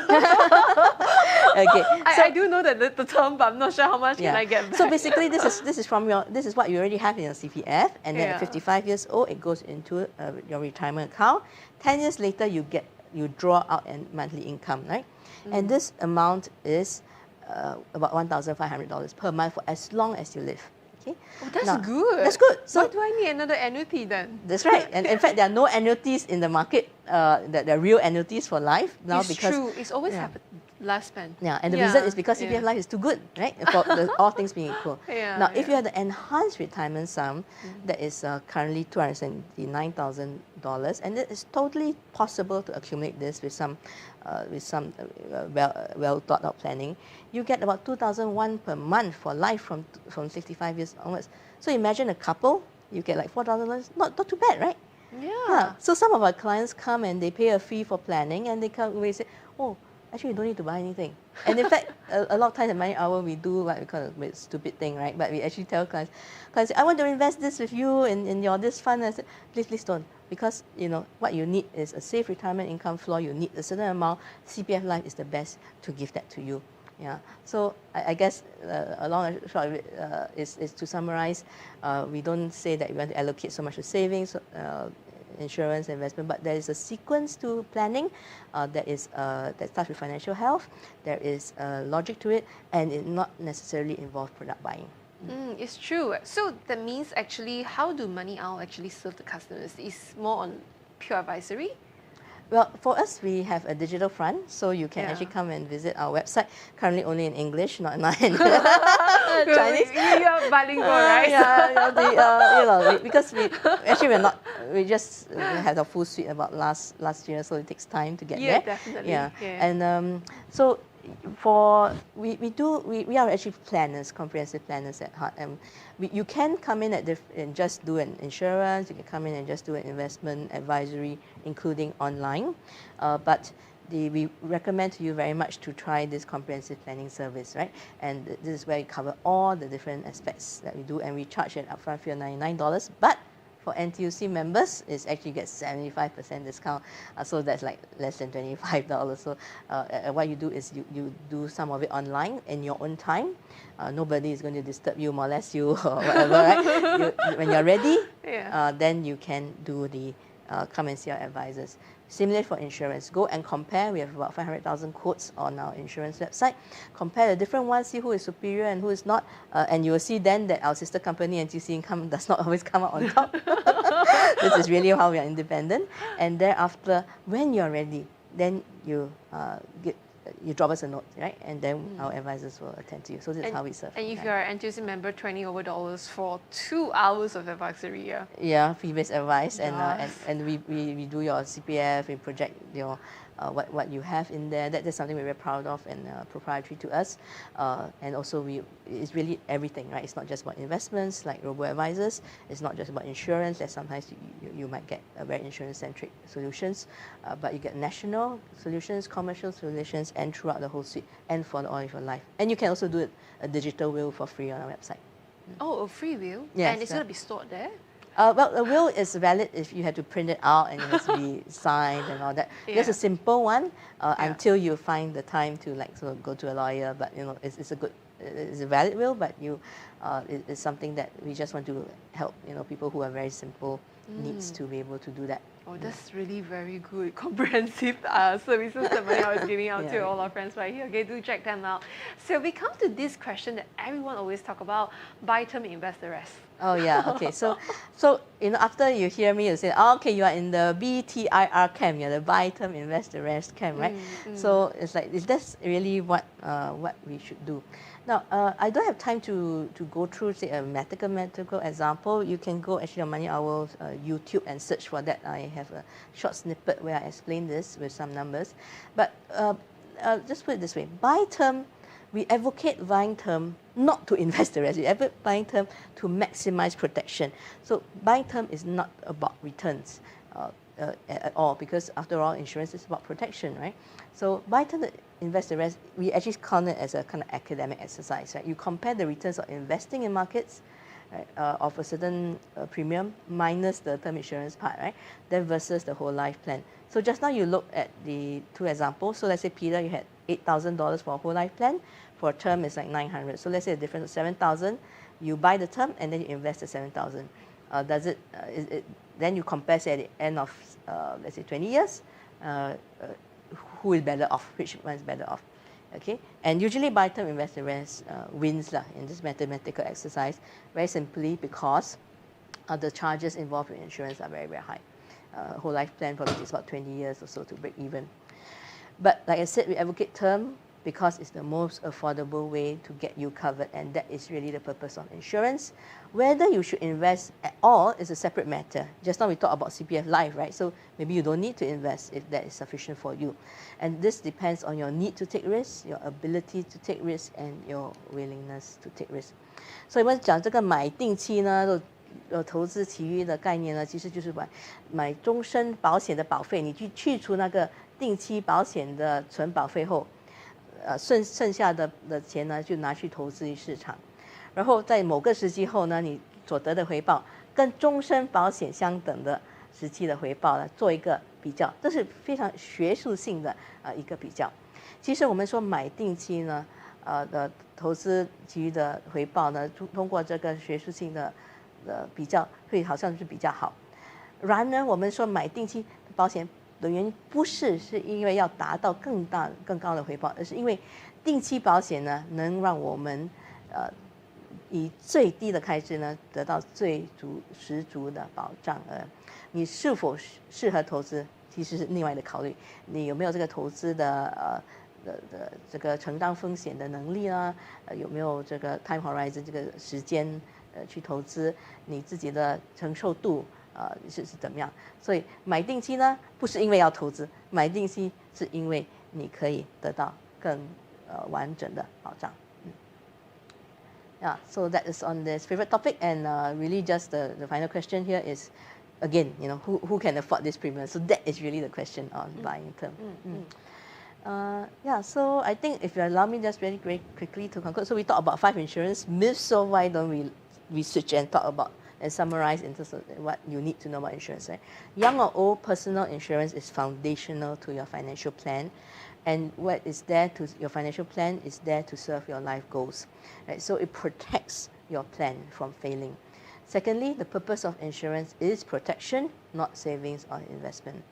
D: Okay, so
C: I do know the term, but I'm not sure how much can I get back.
D: So basically, this is what you already have in your CPF, and then at 55 years old, it goes into your retirement account. 10 years later, you draw out a monthly income, right? And this amount is about $1,500 per month for as long as you live. Okay.
C: Oh, that's good.
D: That's good. So
C: why do I need another annuity then?
D: That's right. And in fact, there are no annuities in the market. There are real annuities for life now, because
C: true. It's always happened lifespan.
D: Yeah, and the reason is because CPF Life is too good, right? For all things being equal. Now, if you have the enhanced retirement sum, that is currently $279,000, and it is totally possible to accumulate this with some well thought out planning. You get about $2,001 per month for life from 65 years onwards. So imagine a couple, you get like $4,000. Not too bad, right?
C: Yeah.
D: So some of our clients come and they pay a fee for planning, and they come and say, oh, actually you don't need to buy anything. And in fact, a lot of times at MoneyOwl, we do what we call a stupid thing, right? But we actually tell clients, I want to invest this with you in your this fund. I said, please don't. Because what you need is a safe retirement income floor. You need a certain amount. CPF Life is the best to give that to you. Yeah. So I guess a long and short of it is to summarize, we don't say that we want to allocate so much to savings, insurance, investment, but there is a sequence to planning that starts with financial health. There is logic to it, and it not necessarily involve product buying.
C: It's true. So that means actually, how do MoneyOwl actually serve the customers? Is more on pure advisory?
D: Well, for us, we have a digital front, so you can actually come and visit our website. Currently only in English, not in Chinese.
C: You're bilingual, right?
D: Because we just had a full suite about last year, so it takes time to get there.
C: Definitely.
D: Yeah, and so we are actually planners, comprehensive planners at heart. You can come in and just do an insurance. You can come in and just do an investment advisory, including online. But we recommend to you very much to try this comprehensive planning service, right? And this is where we cover all the different aspects that we do, and we charge an upfront fee of $99. But for NTUC members, it actually gets 75% discount, so that's like less than $25. So what you do is you do some of it online in your own time. Nobody is going to disturb you, molest you, or whatever, right? When you're ready, then you can do the come and see our advisors. Similarly for insurance, go and compare. We have about 500,000 quotes on our insurance website. Compare the different ones, see who is superior and who is not, and you will see then that our sister company NTUC Income does not always come out on top. This is really how we are independent. And thereafter, when you're ready, then you drop us a note, right? And then our advisors will attend to you. So this is how we serve.
C: And if you're an NTUC member, $20 over for 2 hours of advisory, yeah?
D: Yeah, fee-based advice,
C: Yes.
D: and we do your CPF, we project your what you have in there. That's something we're very proud of and proprietary to us. And also it's really everything, right? It's not just about investments like robo-advisors. It's not just about insurance. That sometimes you might get a very insurance-centric solutions, but you get national solutions, commercial solutions, and throughout the whole suite, and for all of your life. And you can also do a digital will for free on our website.
C: Oh, a free will?
D: Yes.
C: And it's going to be stored there?
D: Well, a will is valid if you have to print it out and it has to be signed and all that. Just a simple one until you find the time to sort of go to a lawyer. But it's a valid will, but it's something that we just want to help people who are very simple needs to be able to do that.
C: Oh, that's really very good, comprehensive services that MoneyOwl is giving out to all our friends right here. Okay, do check them out. So we come to this question that everyone always talk about: buy term, invest the rest.
D: Oh yeah, okay. So after you hear me, you say, okay, you are in the BTIR camp, you're the buy term, invest the rest camp, right? So it's like, that's really what we should do. Now, I don't have time to go through, say, a mathematical example. You can go actually on MoneyOwl's YouTube and search for that. I have a short snippet where I explain this with some numbers. But just put it this way: buy term, we advocate buying term not to invest the rest. We advocate buying term to maximize protection. So buying term is not about returns at all, because after all, insurance is about protection, right? So buy term to invest the rest, we actually count it as a kind of academic exercise, right? You compare the returns of investing in markets, right, of a certain premium minus the term insurance part, right? Then versus the whole life plan. So just now you look at the two examples. So let's say, Peter, you had $8,000 for a whole life plan. For a term, it's like $900. So let's say the difference of $7,000. You buy the term and then you invest the $7,000. Then you compare, say, at the end of let's say 20 years, who is better off? Which one is better off? Okay, and usually buy term, invest the rest wins in this mathematical exercise. Very simply because the charges involved in insurance are very, very high. Whole life plan probably takes about 20 years or so to break even. But like I said, we advocate term because it's the most affordable way to get you covered, and that is really the purpose of insurance. Whether you should invest at all is a separate matter. Just now we talked about CPF Life, right? So maybe you don't need to invest if that is sufficient for you. And this depends on your need to take risks, your ability to take risks, and your willingness to take risks. 所以我们讲这个买定期呢，投资其余的概念呢，其实就是买终身保险的保费，你去除那个定期保险的存保费后，剩下的钱呢就拿去投资于市场，然后在某个时期后呢，你所得的回报跟终身保险相等的时期的回报呢做一个比较，这是非常学术性的一个比较。其实我们说买定期呢，的投资其余的回报呢，通过这个学术性的比较，会好像是比较好。然而我们说买定期保险的原因不是因为要达到更高的回报，而是因为定期保险呢能让我们以最低的开支呢得到十足的保障。你是否适合投资，其实是另外的考虑。你有没有这个投资的这个承担风险的能力呢？有没有这个 time horizon 这个时间去投资？你自己的承受度是怎么样？所以买定期呢，不是因为要投资，买定期是因为你可以得到更完整的保障。Yeah, so that is on this favorite topic, and really just the final question here is, again, who can afford this premium? So that is really the question on buying term. Yeah, so I think if you allow me just very quickly to conclude. So we talked about 5 insurance myths, so why don't we switch and talk about and summarize in terms of what you need to know about insurance, right? Young or old, personal insurance is foundational to your financial plan. And what is there to your financial plan is there to serve your life goals, right? So it protects your plan from failing. Secondly, the purpose of insurance is protection, not savings or investment.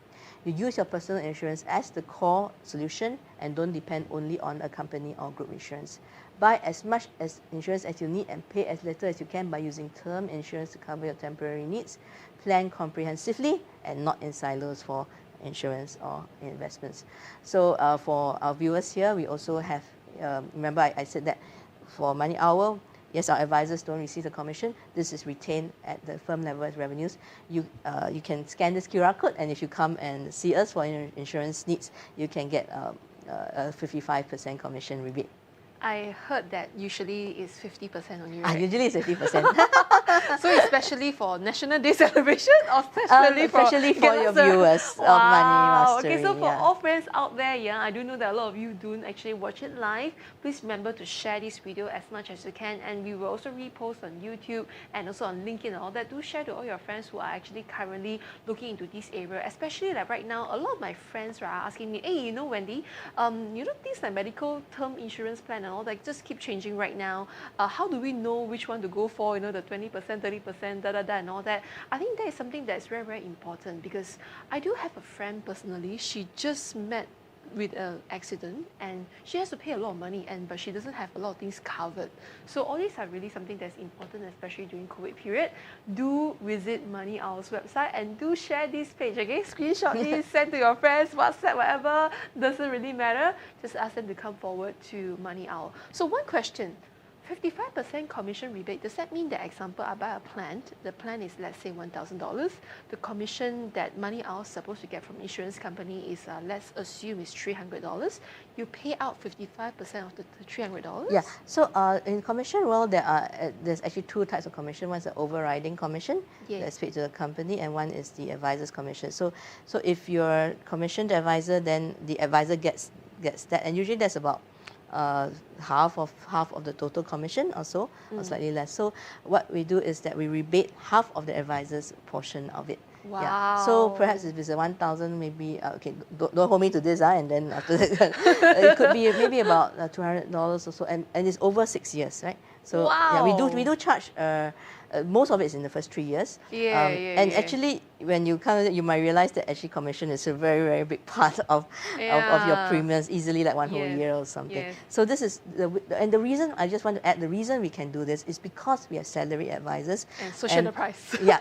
D: You use your personal insurance as the core solution and don't depend only on a company or group insurance. Buy as much as insurance as you need and pay as little as you can by using term insurance to cover your temporary needs. Plan comprehensively and not in silos for insurance or investments. So for our viewers here, we also have, remember I said that for MoneyOwl, yes, our advisors don't receive the commission. This is retained at the firm level as revenues. You can scan this QR code, and if you come and see us for your insurance needs, you can get a 55% commission rebate.
C: I heard that usually is 50% only, right?
D: Usually it's 50%.
C: So especially for National Day celebration or especially for
D: your viewers of Money Mastery.
C: Okay, so for all friends out there, I do know that a lot of you don't actually watch it live. Please remember to share this video as much as you can, and we will also repost on YouTube and also on LinkedIn and all that. Do share to all your friends who are actually currently looking into this area, especially like right now, a lot of my friends are asking me, hey, Wendy, things like medical term insurance plan and all that just keep changing right now. How do we know which one to go for? The 20%, 30%, and all that. I think that is something that is very, very important, because I do have a friend personally. She just met with an accident and she has to pay a lot of money, but she doesn't have a lot of things covered. So all these are really something that's important, especially during COVID period. Do visit MoneyOwl's website and do share this page, okay? Screenshot this, send to your friends, WhatsApp, whatever. Doesn't really matter. Just ask them to come forward to MoneyOwl. So one question. 55% commission rebate, does that mean that, example, I buy a plan, the plan is, let's say, $1,000, the commission that MoneyOwl is supposed to get from insurance company is, let's assume, is $300, you pay out 55% of the $300?
D: Yeah, so in commission world, there's actually 2 types of commission. One is the overriding commission that's paid to the company, and one is the advisor's commission. So if you're commissioned advisor, then the advisor gets that, and usually that's about half of the total commission or so, or slightly less. So what we do is that we rebate half of the advisor's portion of it.
C: Wow.
D: Yeah. So perhaps if it's a 1,000, maybe okay, don't hold me to this, and then after that, it could be maybe about $200 or so, and it's over 6 years, right? So
C: wow.
D: Yeah, we do charge. Most of it is in the first 3 years. And actually, when you come, you might realize that actually commission is a very, very big part of your premiums, easily like one whole year or something. So this is the reason, I just want to add, the reason we can do this is because we are salary advisors.
C: And social enterprise.
D: Yeah,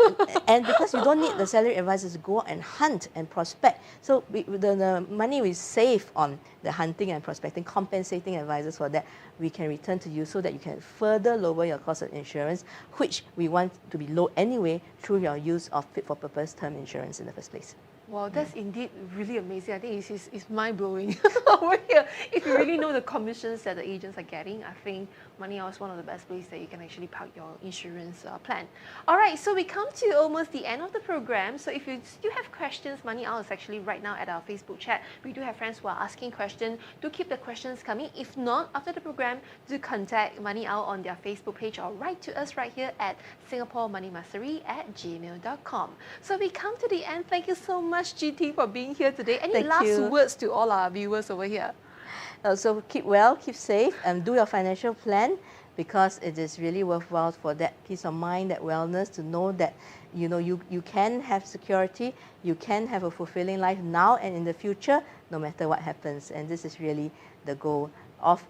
D: and because you don't need the salary advisors to go and hunt and prospect. So the money we save on the hunting and prospecting, compensating advisors for that, we can return to you so that you can further lower your cost of insurance, which we want to be low anyway through your use of fit-for-purpose term insurance in the first place.
C: Wow, that's indeed really amazing. I think it's mind-blowing over here. If you really know the commissions that the agents are getting, I think MoneyOwl is one of the best ways that you can actually park your insurance plan. All right, so we come to almost the end of the program. So if you still have questions, MoneyOwl is actually right now at our Facebook chat. We do have friends who are asking questions. Do keep the questions coming. If not, after the program, do contact MoneyOwl on their Facebook page or write to us right here at singaporemoneymastery@gmail.com. So we come to the end. Thank you so much, GT, for being here today. Any
D: Thank
C: last
D: you.
C: words to all our viewers over here?
D: So keep well, keep safe, and do your financial plan, because it is really worthwhile for that peace of mind, that wellness, to know that you can have security, you can have a fulfilling life now and in the future, no matter what happens. And this is really the goal of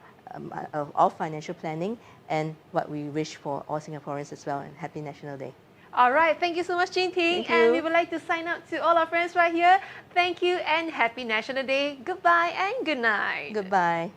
D: financial planning, and what we wish for all Singaporeans as well. And happy National Day.
C: All right, thank you so much, Chuin Ting.
D: Thank you.
C: And we would like to sign out to all our friends right here. Thank you and happy National Day. Goodbye and good night.
D: Goodbye.